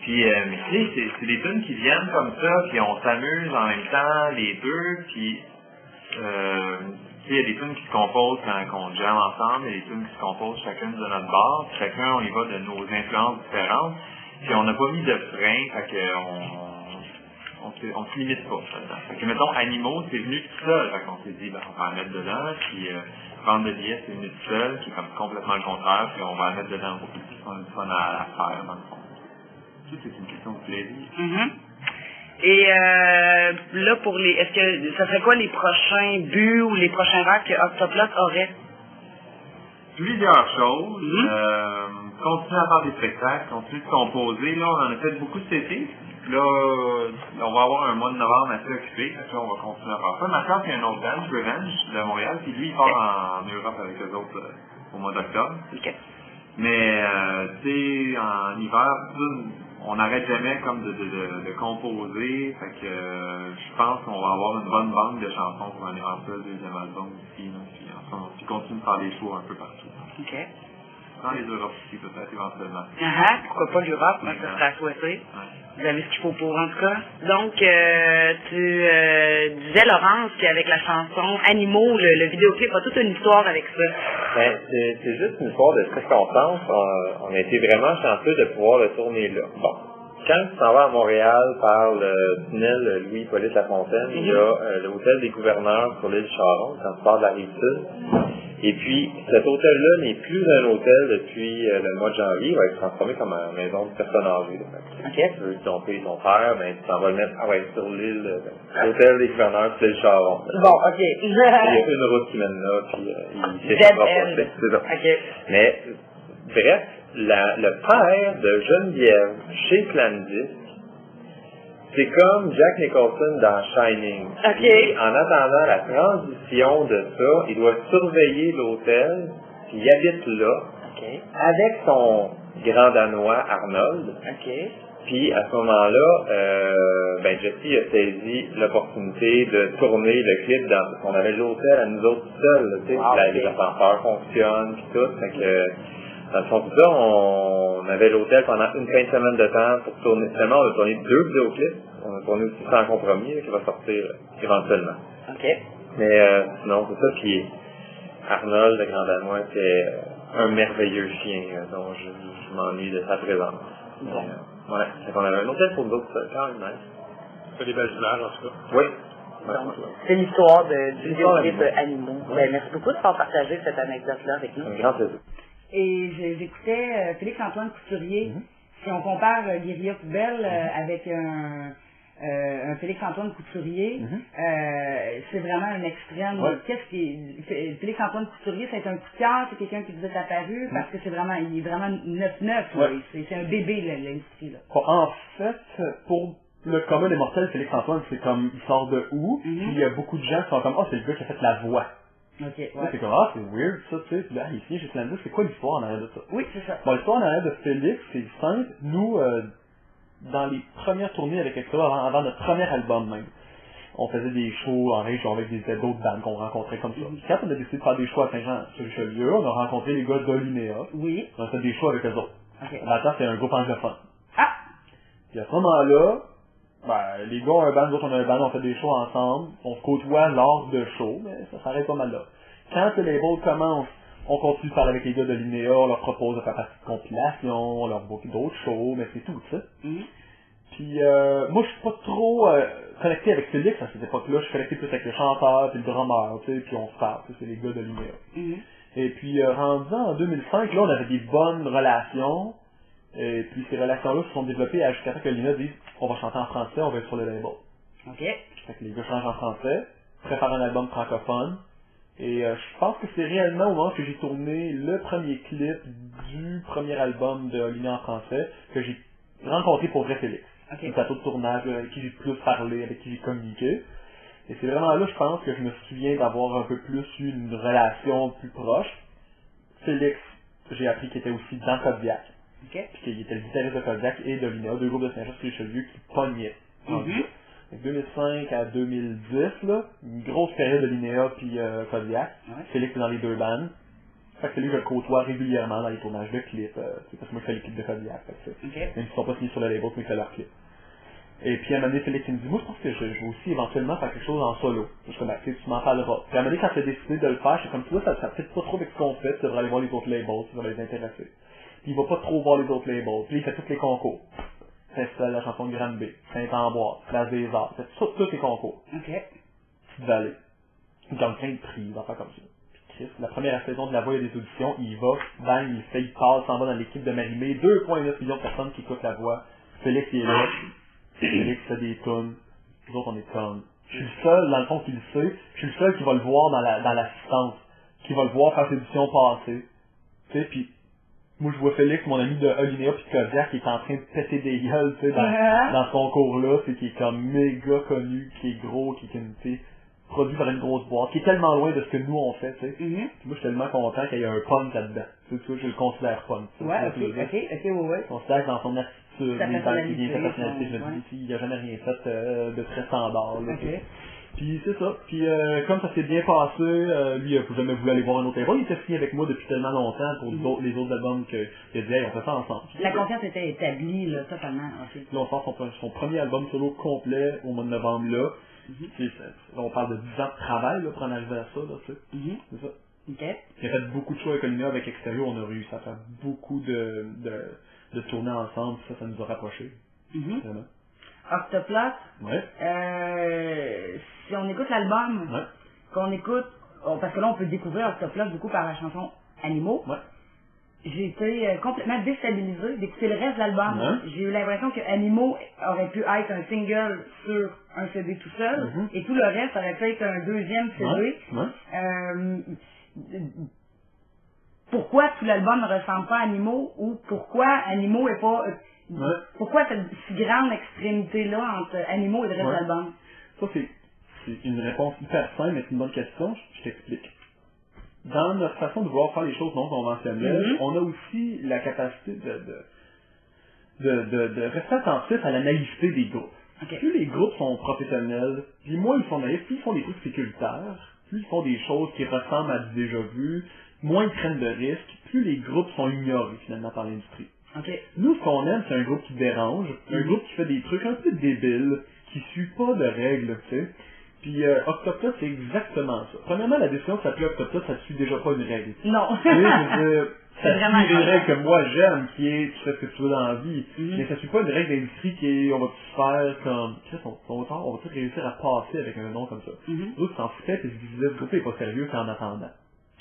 Puis, mais tu sais, c'est des tunes qui viennent comme ça, puis on s'amuse en même temps, les deux, puis il y a des tunes qui se composent quand on jamme ensemble, il y a des tunes qui se composent chacune de notre bord, puis chacun on y va de nos influences différentes, puis on n'a pas mis de frein, fait que on se limite pas. Fait que mettons Animaux, c'est venu tout seul, fait qu'on s'est dit on va en mettre dedans, puis Vente de billets, c'est venu tout seul, qui est comme complètement le contraire, puis on va en mettre dedans pour plus fun à faire dans le fond. Tout c'est une question de plaisir. Et là, pour les, est-ce que ça serait quoi les prochains buts ou les prochains rêves que Octoplot aurait? Plusieurs choses. Continuer à faire des spectacles, continuer de composer. Là, on en a fait beaucoup cet été. Là, on va avoir un mois de novembre assez occupé. Là, on va continuer à faire ça. Ma soeur, il y a un autre band, Revenge, de Montréal, puis lui, il part en Europe avec eux autres au mois d'octobre. Mais, tu sais, en hiver, on n'arrête jamais comme de composer, fait que je pense qu'on va avoir une bonne banque de chansons pour un éventuel deuxième album aussi, puis continuer de faire des shows un peu partout. OK. Dans les Europes aussi, peut-être, éventuellement. Pourquoi pas l'Europe, moi, ça serait à souhaiter. Vous avez ce qu'il faut pour, en tout cas. Donc, tu disais, Laurence, qu'avec la chanson Animaux, le vidéoclip a toute une histoire avec ça. Ben, c'est juste une histoire de circonstance. On a été vraiment chanceux de pouvoir le tourner là. Bon. quand tu s'en vas à Montréal par le tunnel Louis-Hippolyte Lafontaine, il y a l'hôtel des gouverneurs sur l'île Charon, quand tu pars de la Rive-Sud. Et puis, cet hôtel-là n'est plus un hôtel depuis le mois de janvier. Il va être transformé comme une maison de personnes âgées. OK. Tu veux domper ton père, mais tu t'en vas le mettre sur l'île, l'hôtel des gouverneurs sur l'île Charon. Bon, OK. Il y a une route qui mène là, puis il s'est rapproché. C'est ça. OK. Mais, bref, le père de Geneviève chez Clandis, c'est comme Jack Nicholson dans Shining. OK. Et en attendant la transition de ça, il doit surveiller l'hôtel, puis il habite là, avec son grand danois Arnold. OK. Puis à ce moment-là, Jessie a saisi l'opportunité de tourner le clip dans... On avait l'hôtel à nous autres seuls, tu sais, les ascenseurs fonctionnent, puis tout, fait que... Dans le fond de ça, on avait l'hôtel pendant une fin de semaine de temps pour tourner. Seulement, on a tourné 2 vidéoclips. On a tourné aussi Sans compromis, qui va sortir éventuellement. OK. Mais sinon, c'est ça. Puis Arnold, le grand danois, c'est un merveilleux chien dont je m'ennuie de sa présence. Bon. Ouais. Fait qu'on avait un hôtel pour nous autres, quand même nice. C'est des belles images, en tout cas. Oui. Donc, c'est l'histoire du vidéoclip Animaux. Ben, merci beaucoup de faire partager cette anecdote-là avec nous. Un grand plaisir. Et j'écoutais Félix-Antoine Couturier. Si on compare Guérilla Poubelle avec un Félix-Antoine Couturier, c'est vraiment un extrême. Ouais. Qu'est-ce qui Félix-Antoine Couturier, c'est un coup de cœur, c'est quelqu'un qui vous est apparu parce que il est vraiment 9-9. Ouais. C'est un bébé, l'industrie. Là. En fait, pour le commun des mortels, Félix-Antoine, c'est comme, il sort de où, puis il y a beaucoup de gens qui sont comme, c'est le gars qui a fait la voix. Ok, ouais. C'est comme, c'est weird, ça, tu sais, puis là, ici, chez Clandis, c'est quoi l'histoire en arrière de ça? Oui, c'est ça. Bon, l'histoire en arrière de Félix, c'est simple. Nous, dans les premières tournées avec Extra, avant notre premier album même, on faisait des shows en région avec d'autres bandes qu'on rencontrait comme ça. Quand on a décidé de faire des shows à Saint-Jean-sur-Richelieu, on a rencontré les gars d'Olinéa. Oui. On a fait des shows avec eux autres. Ok. Maintenant, c'est un groupe anglophone. Ah! Puis à ce moment-là, les gars ont un band, nous autres on a un band, on fait des shows ensemble, on se côtoie lors de shows, mais ça s'arrête pas mal là. Quand le label commence, on continue de parler avec les gars de l'Inéa, on leur propose de faire partie de compilation, on leur book d'autres shows, mais c'est tout, tu sais. Puis moi je suis pas trop connecté avec Félix à cette époque-là, je suis connecté plus avec le chanteur, puis le drummer, tu sais, puis on se parle, c'est les gars de l'Inéa. Et puis rendu en 2005, là on avait des bonnes relations. Et puis ces relations-là se sont développées jusqu'à ce que Lina dise on va chanter en français, on va être sur le label. OK. Fait que les gars changent en français, préparent un album francophone. Et je pense que c'est réellement au moment que j'ai tourné le premier clip du premier album de Lina en français que j'ai rencontré pour vrai Félix. Okay. Le plateau de tournage avec qui j'ai plus parlé, avec qui j'ai communiqué. Et c'est vraiment là, je pense, que je me souviens d'avoir un peu plus eu une relation plus proche. Félix, j'ai appris qu'il était aussi dans Kodiak. Okay. Puis qu'il était le guitariste de Kodiak et de Lina, deux groupes de Saint-Jean-sur-Richelieu qui pognaient. Donc 2005 à 2010, là, une grosse période de Linéa puis Kodiak. Félix est dans les deux bandes. Fait que c'est lui que je côtoie régulièrement dans les tournages de clips. C'est parce que moi je fais les clips de Kodiak. Même s'ils sont pas signés sur le label, mais je fais leurs clips. Et puis à un moment donné, Félix il me dit, moi je pense que je vais aussi éventuellement faire quelque chose en solo. Je suis comme, tu m'en parleras. Puis à un moment donné, quand j'ai décidé de le faire, je suis comme, tu vois, ça fait pas trop avec ce qu'on fait, tu devrais aller voir les autres labels, tu devrais les intéresser. Puis il va pas trop voir les autres labels. Puis il fait tous les concours. Festival de la chanson de Grande B, Saint-Amboise, Place des Arts, fait tous les concours. Petite Vallée. Il gagne plein de prix, des affaires comme ça. Puis Chris, la première saison de La Voix et des auditions, il va, bang, il passe, s'en va dans l'équipe de Marie-Mé, 2,9 millions de personnes qui écoutent La Voix. Félix il est là. Félix fait des tunes. Nous autres on est tonnes. Je suis le seul, dans le fond, qui le sait. Je suis le seul qui va le voir dans l'assistance. Qui va le voir faire ses éditions passées. Tu sais, puis moi je vois Félix, mon ami de Olinéa puis de Kodiak, qui est en train de péter des gueules, tu sais, dans ce concours-là, c'est qui est comme méga connu, qui est gros, qui est une, tu sais, produit par une grosse boîte, qui est tellement loin de ce que nous on fait, tu sais. Puis moi je suis tellement content qu'il y ait un punk là-dedans. Tu sais, je le considère punk. Je considère que dans son attitude, sa personnalité, je me dis, il a jamais rien fait de très standard, là. Puis c'est ça. Puis comme ça s'est bien passé, lui il a jamais voulu aller voir un autre label. Il était signé avec moi depuis tellement longtemps pour les autres albums qu'il a dit hey, on fait ça ensemble. La confiance était établie là, totalement. Okay. Là on sort son premier album solo complet au mois de novembre là. Là, on parle de 10 ans de travail là, pour en arriver à ça, là, tu sais. C'est ça. Il a fait beaucoup de choix économiques avec Extérieur, on a réussi à faire beaucoup de tournées ensemble, ça nous a rapprochés. Vraiment. Octoplot, Ouais. si on écoute l'album, Ouais. qu'on écoute, parce que là on peut découvrir Octoplot beaucoup par la chanson Animaux, Ouais. j'ai été complètement déstabilisée d'écouter le reste de l'album. Ouais. J'ai eu l'impression que Animaux aurait pu être un single sur un CD tout seul, et tout le reste aurait pu être un deuxième CD. Ouais. Ouais. Pourquoi tout l'album ne ressemble pas à Animaux, ou pourquoi Animaux est pas... Ouais. Pourquoi cette si grande extrémité-là entre Animaux et le reste de Ouais. l'album? Ça, c'est une réponse hyper simple, mais c'est une bonne question. Je t'explique. Dans notre façon de vouloir faire les choses non conventionnelles, on a aussi la capacité de rester attentif à la naïveté des groupes. Okay. Plus les groupes sont professionnels, puis moins ils sont naïfs, plus ils font des trucs sécuritaires, plus ils font des choses qui ressemblent à du déjà vu, moins ils prennent de risques, plus les groupes sont ignorés finalement par l'industrie. Okay. Nous, ce qu'on aime, c'est un groupe qui dérange, un groupe qui fait des trucs un peu débiles, qui suit pas de règles, tu sais. Puis Octoplot, c'est exactement ça. Premièrement, la décision de s'appeler Octoplot, ça suit déjà pas une règle. Non. Tu sais, je veux dire, C'est ça vraiment suit une grave. règle que moi j'aime, qui est tu fais ce que tu veux dans la vie. Mais ça suit pas une règle d'industrie qui est on va tout faire comme on va tout réussir à passer avec un nom comme ça. D'autres s'en foutaient, puis ils se disaient ce groupe est pas sérieux, c'est en attendant.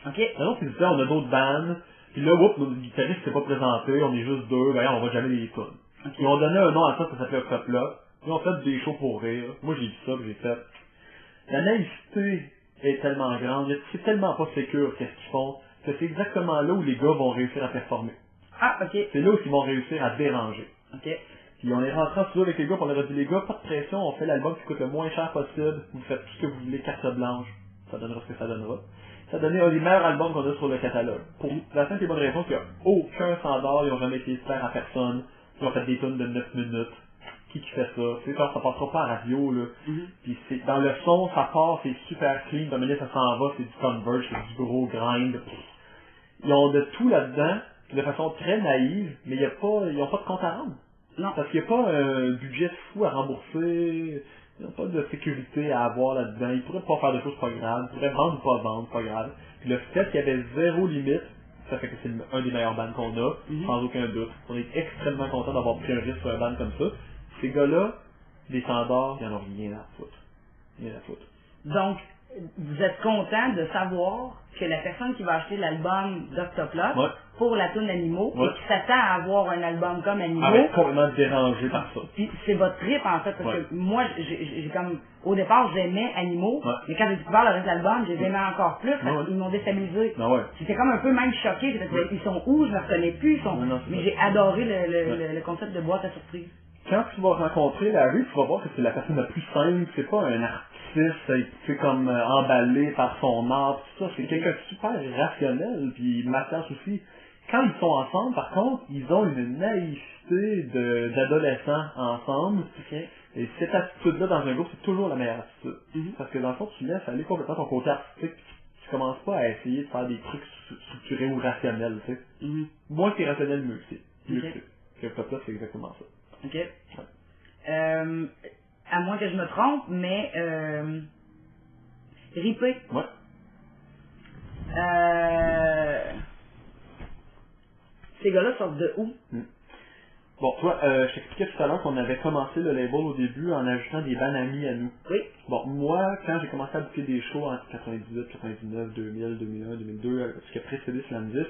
OK. Alors, ils disaient on a d'autres bandes, puis là, oups, notre guitariste s'est pas présenté, on est juste deux, ben on va jamais les tunes. Ils ont donné un nom à ça s'appelait Octoplot. Ils ont fait des shows pour rire. Moi j'ai vu ça, puis j'ai fait. La naïveté est tellement grande, c'est tellement pas sécure qu'est-ce qu'ils font, que c'est exactement là où les gars vont réussir à performer. Ah, OK. C'est là où ils vont réussir à déranger. OK. Puis on est rentré en studio avec les gars, puis on leur a dit les gars, pas de pression, on fait l'album qui coûte le moins cher possible, vous faites tout ce que vous voulez, carte blanche, ça donnera ce que ça donnera. Ça a donné un des meilleurs albums qu'on a sur le catalogue. Pour la simple et bonne raison qu'il n'y a aucun standard, ils n'ont jamais essayé de faire à personne, ils ont fait des tunes de 9 minutes. Qui fait ça? Tu sais, ça passera pas à la radio, là. Puis c'est, dans le son, ça part, c'est super clean, comme là, ça s'en va, c'est du Converge, c'est du gros grind. Ils ont de tout là-dedans, de façon très naïve, mais ils n'ont pas de compte à rendre. Non. Parce qu'il n'y a pas un budget fou à rembourser, ils n'ont pas de sécurité à avoir là-dedans, ils pourraient pas faire de choses pas graves, ils pourraient vendre ou pas vendre, pas grave. Puis le fait qu'il y avait zéro limite, ça fait que c'est un des meilleurs bands qu'on a, sans aucun doute. On est extrêmement content d'avoir pris un risque sur un band comme ça. Ces gars-là, des standards, ils en ont rien à foutre. Rien à foutre. Donc, vous êtes content de savoir que la personne qui va acheter l'album d'Octoplot pour la tune Animaux, et qui s'attend à avoir un album comme Animaux, va être complètement dérangé par ça. Puis c'est votre trip en fait, parce que moi, j'ai comme, au départ, j'aimais Animaux, mais quand j'ai découvert le reste de l'album, j'ai aimé encore plus, parce qu'ils m'ont déstabilisé. J'étais comme un peu même choqué, ils sont où, je ne me reconnais plus, mais j'ai adoré le concept de boîte à surprise. Quand tu vas rencontrer Larry, tu vas voir que c'est la personne la plus simple, c'est pas un artiste, c'est comme emballé par son art, tout ça, c'est quelqu'un de super rationnel, puis Mathias aussi. Quand ils sont ensemble, par contre, ils ont une naïveté d'adolescents ensemble, et cette attitude-là dans un groupe, c'est toujours la meilleure attitude. Parce que dans le fond, tu laisses aller complètement ton côté artistique, tu commences pas à essayer de faire des trucs structurés ou rationnels, tu sais. Moins c'est rationnel, mieux c'est. Là, c'est exactement ça. OK. À moins que je me trompe, mais Ripé. Ouais. Ces gars-là sortent de où? Bon, toi, je t'expliquais tout à l'heure qu'on avait commencé le label au début en ajoutant des bands amis à nous. Oui. Bon, moi, quand j'ai commencé à booker des shows en 98, 99, 2000, 2001, 2002, ce qui a précédé Slamdisk,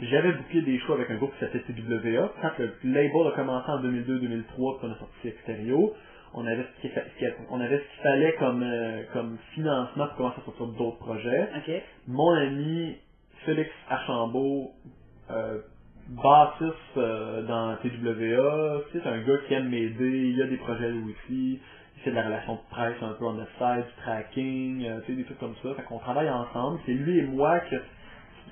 j'avais booké des shows avec un groupe qui s'appelait TWA. Quand le label a commencé en 2002-2003, qu'on a sorti Extérieur, on avait ce qu'il fallait comme financement pour commencer à sortir d'autres projets. Okay. Mon ami Félix Archambault, bassiste dans TWA, c'est un gars qui aime m'aider, il y a des projets lui aussi, il fait de la relation de presse un peu en offside, du tracking, des trucs comme ça, fait qu'on travaille ensemble, c'est lui et moi que,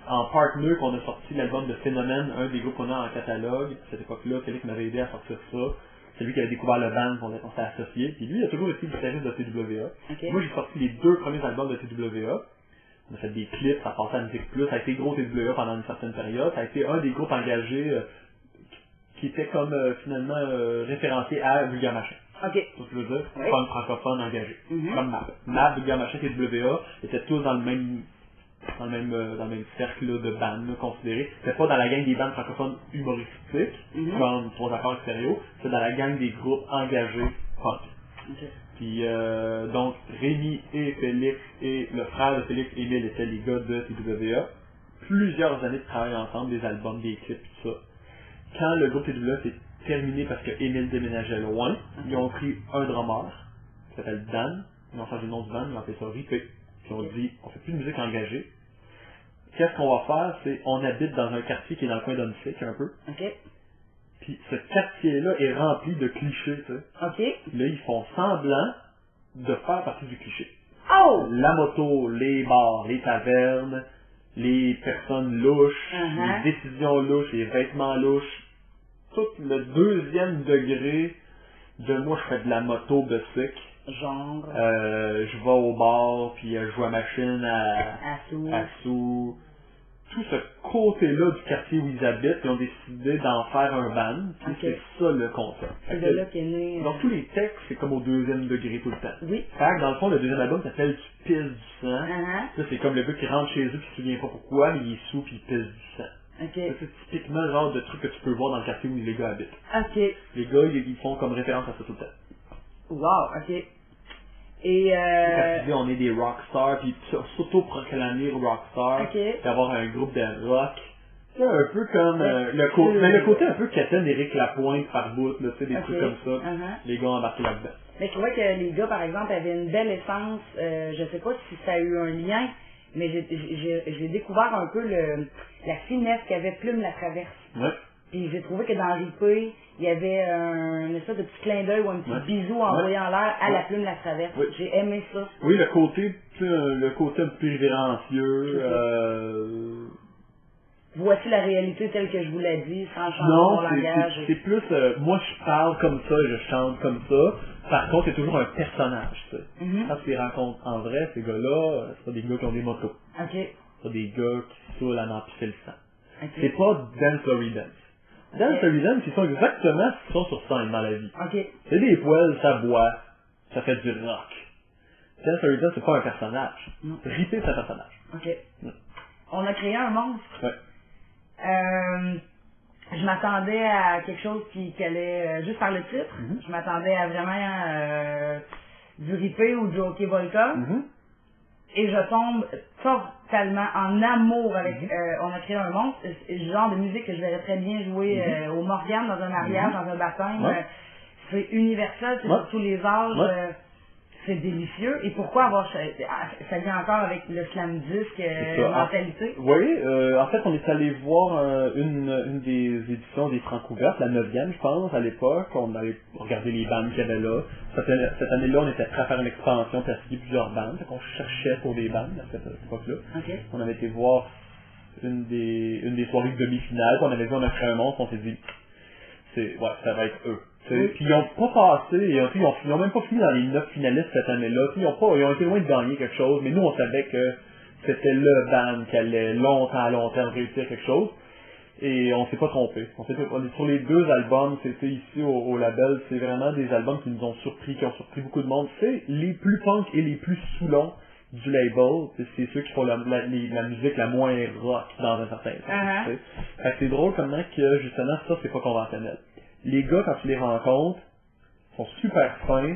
en partner qu'on a sorti l'album de Phénomène, un des groupes qu'on a en catalogue, à cette époque-là, Félix m'avait aidé à sortir ça, c'est lui qui avait découvert le band qu'on s'est associé, puis lui il a toujours été guitariste de TWA. Okay. Moi j'ai sorti les 2 premiers albums de TWA. On a fait des clips, ça passait à Musique Plus, ça a été gros TWA pendant une certaine période, ça a été un des groupes engagés qui était comme finalement référencé à Vulgaire Machin. Ok. C'est ce que je veux dire, femme francophone engagée. Comme MAP. MAP, Vulgaire Machin, TWA, étaient tous dans le même dans le même cercle là, de bandes là, considérées. C'était pas dans la gang des bandes francophones humoristiques, comme Trois Accords Stéréo, c'est dans la gang des groupes engagés punk. Okay. Puis donc Rémi et Félix et le frère de Félix, Émile, étaient les gars de TWA. Plusieurs années de travail ensemble, des albums, des clips, tout ça. Quand le groupe TWA s'est terminé parce que Émile déménageait loin, ils ont pris un drummer qui s'appelle Dan, ils ont changé le nom du band, ils ont appelé ça Ripé. Puis on dit, on fait plus de musique engagée. Qu'est-ce qu'on va faire, c'est, on habite dans un quartier qui est dans le coin d'Onsic, un peu. OK. Puis ce quartier-là est rempli de clichés, tu sais. OK. Là, ils font semblant de faire partie du cliché. Oh! La moto, les bars, les tavernes, les personnes louches, les décisions louches, les vêtements louches. Tout le deuxième degré de moi, je fais de la moto bicycle. Genre. Je vais au bar, puis je joue à machine à sous. Tout ce côté-là du quartier où ils habitent, ils ont décidé d'en faire un band, puis c'est ça le concept. C'est de là qu'est né... Donc tous les textes, c'est comme au deuxième degré tout le temps. Oui. Fait que dans le fond, le deuxième album s'appelle Tu pisses du sang. Là, c'est comme le gars qui rentre chez eux, puis il se souvient pas pourquoi, mais il est sous, puis il pisse du sang. Okay. C'est typiquement le genre de truc que tu peux voir dans le quartier où les gars habitent. OK. Les gars, ils font comme référence à ça tout le temps. Wow, OK. Et quand tu dis on est des rockstars, puis s'auto-proclamer rockstar, puis avoir un groupe de rock, c'est un peu comme le côté un peu Catherine Éric Lapointe par bout, là, tu sais, des trucs comme ça. Les gars ont embarqué là-dedans. Mais je trouvais que les gars, par exemple, avaient une belle essence. Je sais pas si ça a eu un lien, mais j'ai découvert un peu la finesse qu'avait Plume la Traverse. Ouais. Puis j'ai trouvé que dans Ripé, il y avait un espèce de petit clin d'œil ou un petit bisou envoyé en l'air à la Plume la Traverse. Oui. J'ai aimé ça. Oui, le côté un peu révérencieux. Voici la réalité telle que je vous l'ai dit, sans changer mon langage. C'est plus, moi je parle comme ça, je chante comme ça. Par contre, c'est toujours un personnage, tu sais. Quand tu les rencontres en vrai, ces gars-là, c'est pas des gars qui ont des motos. OK. C'est pas des gars qui saoulent à n'empisser le sang. C'est pas Dance Lory Dance. Dance Lory Dance, ils sont exactement ce qu'ils sont sur scène dans la vie. C'est des poils, ça boit, ça fait du rock. Dance Lory Dance, c'est pas un personnage. Ripé, c'est un personnage. On a créé un monstre. Ouais. Je m'attendais à quelque chose qui allait juste par le titre. Je m'attendais à vraiment du Ripé ou du Hockey Volca. Et je tombe totalement en amour avec On a créé un monstre. C'est le genre de musique que je verrais très bien jouer au Morgane, dans un mariage, dans un baptême. C'est universel, c'est pour tous les âges. C'est délicieux. Et pourquoi avoir... Ça vient encore avec le slam disque mentalité? Oui, en fait, on est allé voir une des éditions des Francouvertes, la 9e, je pense, à l'époque. On allait regarder les bandes qu'il y avait là. Cette année-là, on était prêt à faire une expansion, puis à signer plusieurs bandes. Fait qu'on cherchait pour des bandes à cette époque-là. On avait été voir une des soirées de demi-finale, puis on avait vu On a créé un monstre, on s'est dit, ça va être eux. Puis ils ont pas passé, ils ont même pas fini dans les 9 finalistes cette année-là. Ils ont été loin de gagner quelque chose, mais nous on savait que c'était le band qui allait à long terme réussir quelque chose. Et on s'est pas trompé. On est sur les 2 albums, c'était ici au label, c'est vraiment des albums qui nous ont surpris, qui ont surpris beaucoup de monde. C'est les plus punk et les plus sous-longs du label, c'est ceux qui font la musique la moins rock dans un certain sens. Fait que c'est drôle comment que justement ça c'est pas conventionnel. Les gars, quand tu les rencontres, sont super fins,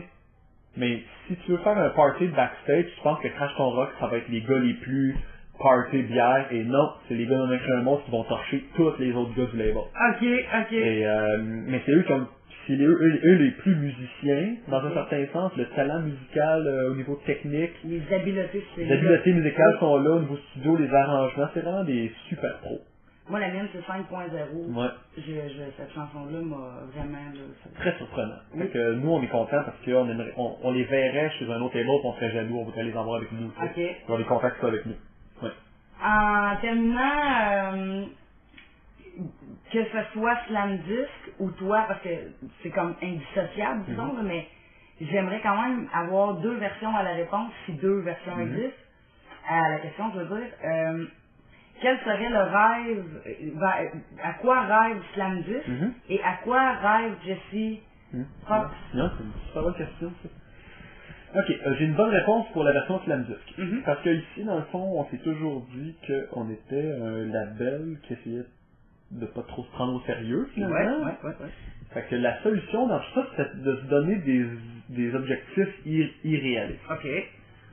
mais si tu veux faire un party de backstage, tu penses que Crash Ton Rock, ça va être les gars les plus party bière, et non, c'est les gars dans un monstre qui vont torcher tous les autres gars du label. Et, mais c'est eux qui ont, eux les plus musiciens, dans un certain sens, le talent musical au niveau technique. Les habiletés musicales sont là, au niveau studio, les arrangements, c'est vraiment des super pros. Moi, la mienne, c'est 5.0. Cette chanson-là m'a vraiment... Très surprenant. Fait que nous, on est contents parce qu'on les verrait chez un autre label, on serait jaloux, on voudrait les avoir avec nous. On est contents que ça avec nous. En terminant, que ce soit Slam Disc ou toi, parce que c'est comme indissociable, disons, mais j'aimerais quand même avoir 2 versions à la réponse, si 2 versions existent. À la question, je veux dire... quel serait le rêve, à quoi rêve Slam Disc et à quoi rêve Jesse Fox? Non, c'est une super bonne question, ça. Ok, j'ai une bonne réponse pour la version Slamdisk. Mhm. Parce que ici, dans le fond, on s'est toujours dit qu'on était un label qui essayait de pas trop se prendre au sérieux, finalement. Ouais. Fait que la solution dans tout ça, c'est de se donner des objectifs irréalistes. OK.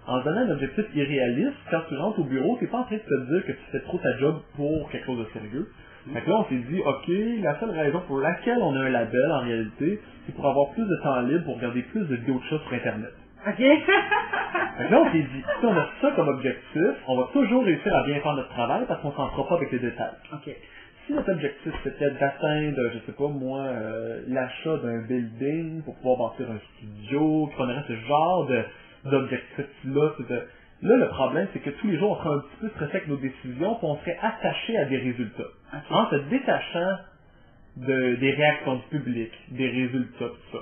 En se donnant un objectif irréaliste, quand tu rentres au bureau, t'es pas en train de te dire que tu fais trop ta job pour quelque chose de sérieux. Fait que là, on s'est dit, ok, la seule raison pour laquelle on a un label, en réalité, c'est pour avoir plus de temps libre pour regarder plus de vidéos de chats sur Internet. OK. Fait que là, on s'est dit, si on a ça comme objectif, on va toujours réussir à bien faire notre travail parce qu'on s'en fera pas avec les détails. OK. Si notre objectif c'était d'atteindre, je sais pas moi, l'achat d'un building pour pouvoir bâtir un studio, qu'on aurait ce genre d'objectif-là, là le problème c'est que tous les jours on serait un petit peu stressé avec nos décisions puis on serait attaché à des résultats. Okay. En se détachant des réactions du public, des résultats, tout ça.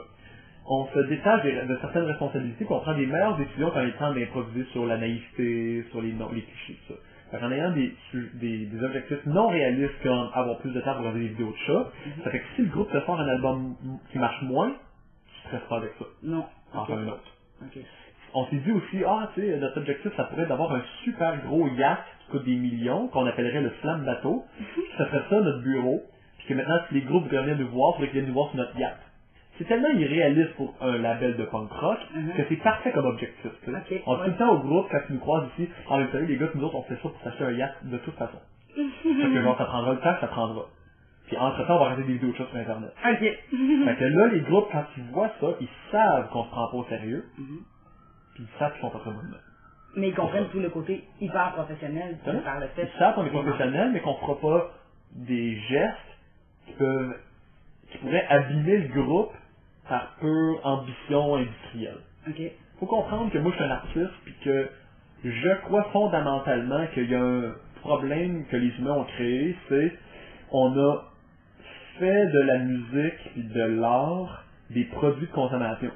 On se détache de certaines responsabilités puis on prend des meilleures décisions quand il est temps d'improviser sur la naïveté, sur les clichés, tout ça. En ayant des objectifs non réalistes comme avoir plus de temps pour regarder des vidéos de chats, ça fait que si le groupe te sort un album qui marche moins, tu ne stresses pas avec ça. Non. Enfin un autre. Okay. On s'est dit aussi, tu sais, notre objectif, ça pourrait être d'avoir un super gros yacht qui coûte des millions, qu'on appellerait le Slam Bateau. Ça serait ça notre bureau. Puis que maintenant, si les groupes voudraient venir nous voir, il faudrait qu'ils viennent nous voir sur notre yacht. C'est tellement irréaliste pour un label de punk rock que c'est parfait comme objectif. Okay, on dit tout le temps au groupe, quand ils nous croisent ici, vous savez, les gars, nous autres, on fait ça pour s'acheter un yacht de toute façon. Fait que genre, ça prendra le temps que ça prendra. Puis entre-temps, on va regarder des vidéos de choses sur Internet. OK. Fait que là, les groupes, quand ils voient ça, ils savent qu'on se prend pas au sérieux. Puis ils savent qu'ils sont pas très bons. Mais ils comprennent tout le côté hyper professionnel par le fait. Ils savent qu'on est professionnel, mais qu'on fera pas des gestes qui pourraient abîmer le groupe par pure ambition industrielle. OK. Faut comprendre que moi je suis un artiste puis que je crois fondamentalement qu'il y a un problème que les humains ont créé, c'est on a fait de la musique et de l'art des produits de consommation.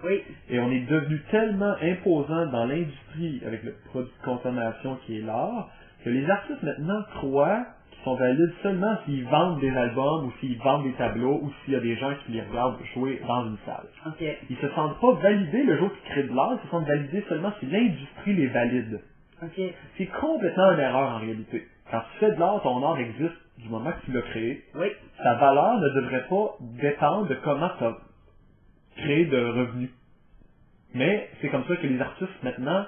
Oui. Et on est devenu tellement imposant dans l'industrie avec le produit de consommation qui est l'art, que les artistes maintenant croient qu'ils sont valides seulement s'ils vendent des albums ou s'ils vendent des tableaux ou s'il y a des gens qui les regardent jouer dans une salle. OK. Ils se sentent pas validés le jour qu'ils créent de l'art, ils se sentent validés seulement si l'industrie les valide. OK. C'est complètement une erreur en réalité. Quand tu fais de l'art, ton art existe du moment que tu l'as créé. Oui. Sa valeur ne devrait pas dépendre de comment tu as créé de revenus. Mais c'est comme ça que les artistes maintenant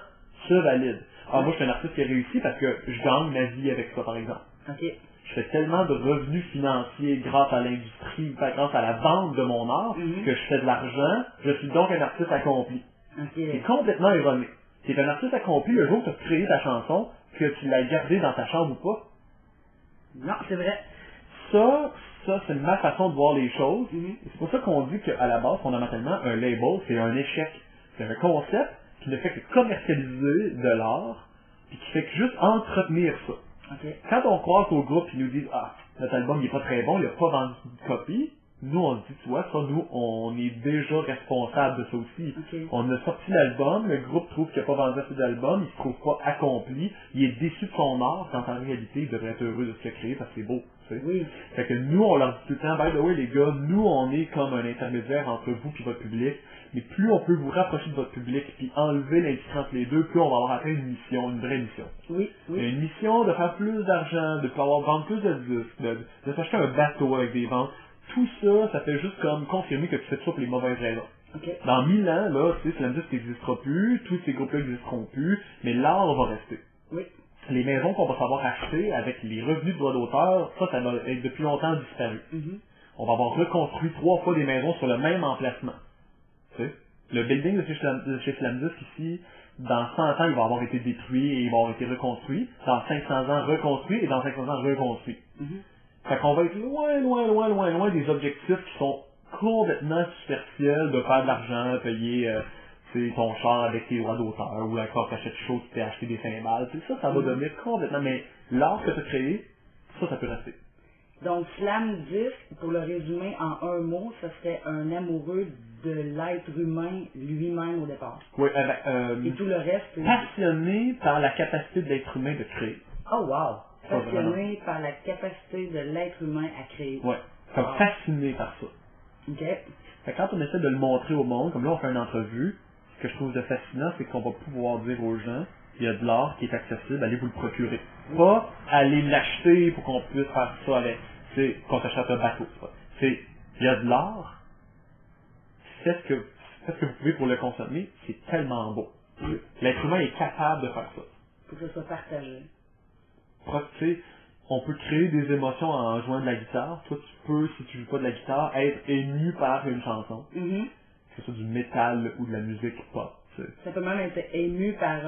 se valident. Alors moi je suis un artiste qui a réussi parce que je gagne ma vie avec ça par exemple. OK. Je fais tellement de revenus financiers grâce à l'industrie, grâce à la vente de mon art, que je fais de l'argent, je suis donc un artiste accompli. OK. C'est complètement erroné. C'est un artiste accompli le jour où tu as créé ta chanson, que tu l'as gardée dans ta chambre ou pas. Non, c'est vrai. Ça c'est ma façon de voir les choses. C'est pour ça qu'on dit qu'à la base, fondamentalement, un label, c'est un échec. C'est un concept qui ne fait que commercialiser de l'art, puis qui fait que juste entretenir ça. OK. Quand on croise au groupe et nous disent notre album il est pas très bon, il a pas vendu de copie, nous on se dit, tu vois, ça, nous, on est déjà responsable de ça aussi. Okay. On a sorti l'album, le groupe trouve qu'il n'a pas vendu assez d'albums, il se trouve pas accompli, il est déçu de son art, quand en réalité, il devrait être heureux de se créer parce que c'est beau, tu sais. Oui. Fait que nous, on leur dit tout le temps, by the way, les gars, nous, on est comme un intermédiaire entre vous et votre public, mais plus on peut vous rapprocher de votre public puis enlever l'industrie entre les deux, plus on va avoir atteint une mission, une vraie mission. Oui, oui. Une mission de faire plus d'argent, de pouvoir vendre plus de disques, de s'acheter un bateau avec des ventes. Tout ça, ça fait juste comme confirmer que tu fais ça pour les mauvaises raisons. Okay. Dans 1000 ans, là, tu sais, Slamdisk n'existera plus, tous ces groupes-là n'existeront plus, mais l'art va rester. Oui. Les maisons qu'on va savoir acheter avec les revenus de droits d'auteur, ça va être depuis longtemps disparu. On va avoir reconstruit 3 fois des maisons sur le même emplacement. Tu sais, le building de chez Slamdisk ici, dans 100 ans, il va avoir été détruit et il va avoir été reconstruit. Dans 500 ans, reconstruit et dans 500 ans, reconstruit. Fait qu'on va être loin des objectifs qui sont complètement superficiels de faire de l'argent, payer ton char avec tes droits d'auteur ou encore t'achètes chaud, tu t'es acheté des cymbales. Ça va devenir complètement... Mais l'art que tu as créé, ça peut rester. Donc, Slamdisk, pour le résumer en un mot, ça serait un amoureux de l'être humain lui-même au départ. Oui, et tout le reste, c'est... passionné par la capacité de l'être humain de créer. Oh wow! Passionné par la capacité de l'être humain à créer. Ouais, comme fasciné par ça. OK. Fait que quand on essaie de le montrer au monde, comme là on fait une entrevue, ce que je trouve de fascinant, c'est qu'on va pouvoir dire aux gens, il y a de l'art qui est accessible, allez vous le procurer. Pas aller l'acheter pour qu'on puisse faire ça avec, c'est qu'on t'achète un bateau. C'est, il y a de l'art, faites ce que vous pouvez pour le consommer, c'est tellement beau. L'être humain est capable de faire ça. Pour que ce soit partagé. Tu sais, on peut créer des émotions en jouant de la guitare. Toi, tu peux, si tu joues pas de la guitare, être ému par une chanson. Mm-hmm. Que ce soit du métal ou de la musique pop. T'sais. Ça peut même être ému par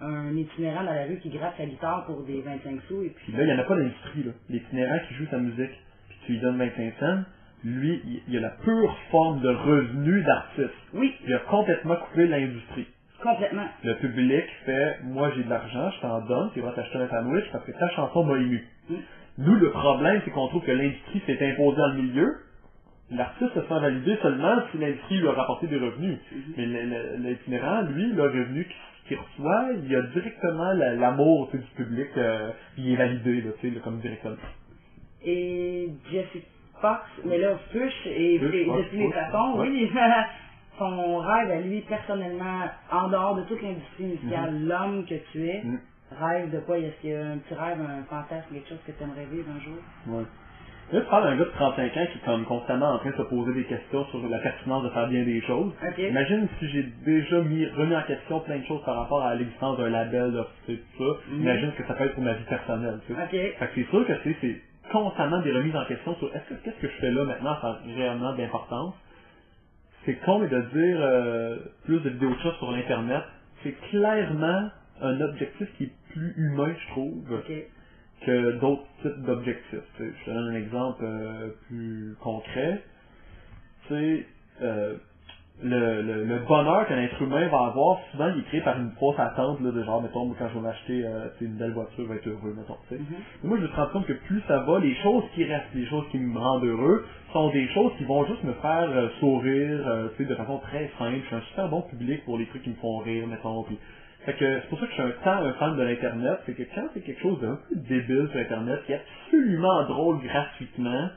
un itinérant dans la rue qui gratte sa guitare pour des 25 sous. Et puis là, il n'y en a pas d'industrie. L'itinérant qui joue sa musique, puis tu lui donnes 25 cents, lui, il a la pure forme de revenu d'artiste. Oui. Il a complètement coupé l'industrie. Complètement. Le public fait, moi j'ai de l'argent, je t'en donne, tu vas t'acheter un sandwich parce que ta chanson m'a ému. Nous, le problème, c'est qu'on trouve que l'industrie s'est imposée dans le milieu. L'artiste se sent validé seulement si l'industrie lui a rapporté des revenus. Mais l'itinérant, lui, le revenu qu'il reçoit, il a directement l'amour du public, il est validé comme directement. Et Jesse Fox, mais là, Fuchs, et de toutes les façons, oui. Son rêve à lui, personnellement, en dehors de toute l'industrie musicale, l'homme que tu es, rêve de quoi? Est-ce qu'il y a un petit rêve, un fantasme, quelque chose que tu aimerais vivre un jour? Ouais. Là, tu parles d'un gars de 35 ans qui est comme constamment en train de se poser des questions sur la pertinence de faire bien des choses. Okay. Imagine si j'ai déjà remis en question plein de choses par rapport à l'existence d'un label, tout ça. Imagine ce que ça peut être pour ma vie personnelle. Tu sais. Okay. Fait que c'est sûr que c'est constamment des remises en question sur qu'est-ce que je fais là maintenant, ça a réellement d'importance. C'est con, mais de dire plus de vidéos de choses sur l'internet, c'est clairement un objectif qui est plus humain, je trouve, que d'autres types d'objectifs. Je te donne un exemple plus concret. Le bonheur qu'un être humain va avoir, souvent il est créé par une fausse attente là, de genre, mettons, quand je vais m'acheter une belle voiture, je vais être heureux, mettons. Mais moi, je me rends compte que plus ça va, les choses qui restent, les choses qui me rendent heureux, sont des choses qui vont juste me faire sourire de façon très simple. Je suis un super bon public pour les trucs qui me font rire, mettons. Puis, fait que c'est pour ça que je suis un fan de l'Internet, c'est que quand c'est quelque chose d'un peu débile sur Internet, qui est absolument drôle gratuitement,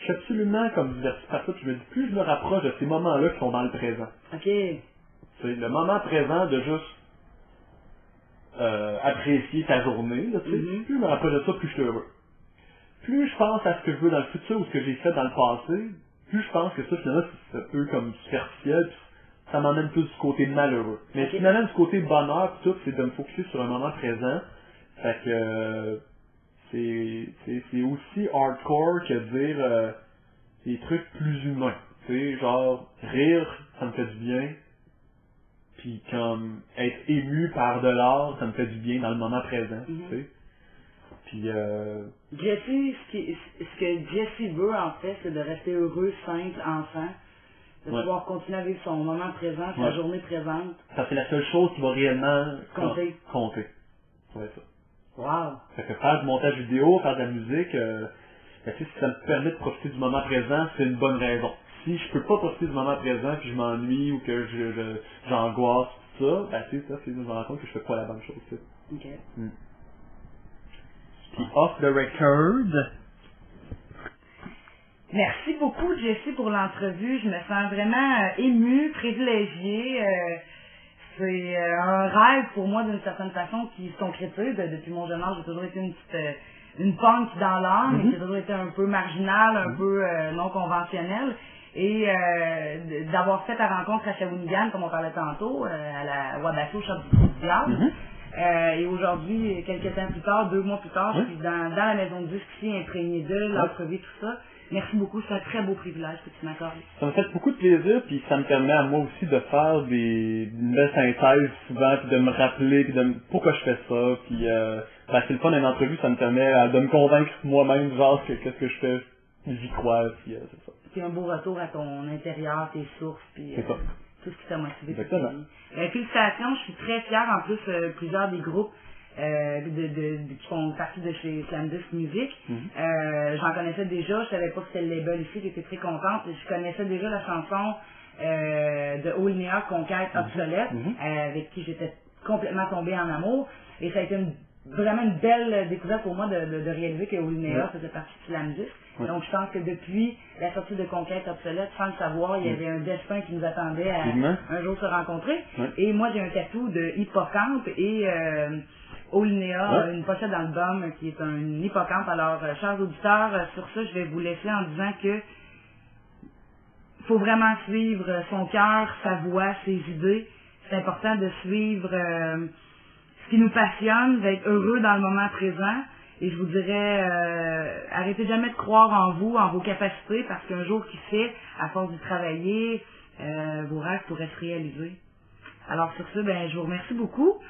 je suis absolument comme diverti par ça, puis je me dis, plus je me rapproche de ces moments-là qui sont dans le présent. OK. C'est le moment présent de juste apprécier ta journée, là, plus je me rapproche de ça, plus je suis heureux. Plus je pense à ce que je veux dans le futur ou ce que j'ai fait dans le passé, plus je pense que ça, finalement, c'est un peu comme superficiel, puis ça m'emmène plus du côté malheureux. Mais ce qui m'amène du côté bonheur, pis tout, c'est de me focaliser sur un moment présent. Fait que c'est aussi hardcore que dire des trucs plus humains. Tu sais, genre rire, ça me fait du bien. Puis comme être ému par de l'art, ça me fait du bien dans le moment présent. Tu sais. Puis Jesse, ce que Jesse veut en fait, c'est de rester heureux, simple, enfant. De pouvoir continuer à vivre son moment présent, sa journée présente. Ça, c'est la seule chose qui va réellement compter. Ça va être ça. Wow! Fait que faire du montage vidéo, faire de la musique, si ça me permet de profiter du moment présent, c'est une bonne raison. Si je peux pas profiter du moment présent, puis je m'ennuie ou que j'angoisse, tout ça, je me rends compte que je fais pas la bonne chose. T'sais. OK. Puis off the record. Merci beaucoup, Jessie, pour l'entrevue. Je me sens vraiment émue, privilégiée. C'est un rêve pour moi, d'une certaine façon, qui se concrétise. Depuis mon jeune âge, j'ai toujours été une punk dans l'âme, mais j'ai toujours été un peu marginale, un peu non conventionnelle. Et d'avoir fait la rencontre à Shawinigan, comme on parlait tantôt, à la Wabasco Shop du Diable. Et aujourd'hui, quelques temps plus tard, 2 mois plus tard, je suis dans la maison de disque ici, imprégnée de l'entrevue, tout ça. Merci beaucoup, c'est un très beau privilège que tu m'accordes. Ça me fait beaucoup de plaisir, puis ça me permet à moi aussi de faire une belle synthèse souvent, puis de me rappeler, puis pourquoi je fais ça, puis c'est le fun d'une entrevue, ça me permet de me convaincre moi-même, genre, qu'est-ce que je fais, j'y crois, puis c'est ça. C'est un beau retour à ton intérieur, tes sources, puis tout ce qui t'a motivé. Exactement. Félicitations, je suis très fière, en plus, plusieurs des groupes qui font partie de chez Slamdisc Music. J'en connaissais déjà, je savais pas que c'était le label ici, j'étais très contente. Je connaissais déjà la chanson de Olnea, Conquête obsolète, avec qui j'étais complètement tombée en amour. Et ça a été une vraiment une belle découverte pour moi de réaliser que Olinéa faisait partie de Slam Disc. Donc je pense que depuis la sortie de Conquête Obsolète, sans le savoir, il y avait un destin qui nous attendait à un jour se rencontrer. Et moi j'ai un tatou de hippocampe et Olinéa, une pochette d'album qui est un hippocampe. Alors chers auditeurs, sur ça je vais vous laisser en disant que faut vraiment suivre son cœur, sa voix, ses idées. C'est important de suivre ce qui nous passionne, d'être heureux dans le moment présent. Et je vous dirais, arrêtez jamais de croire en vous, en vos capacités, parce qu'un jour qui sait, à force de travailler, vos rêves pourraient se réaliser. Alors sur ce, je vous remercie beaucoup.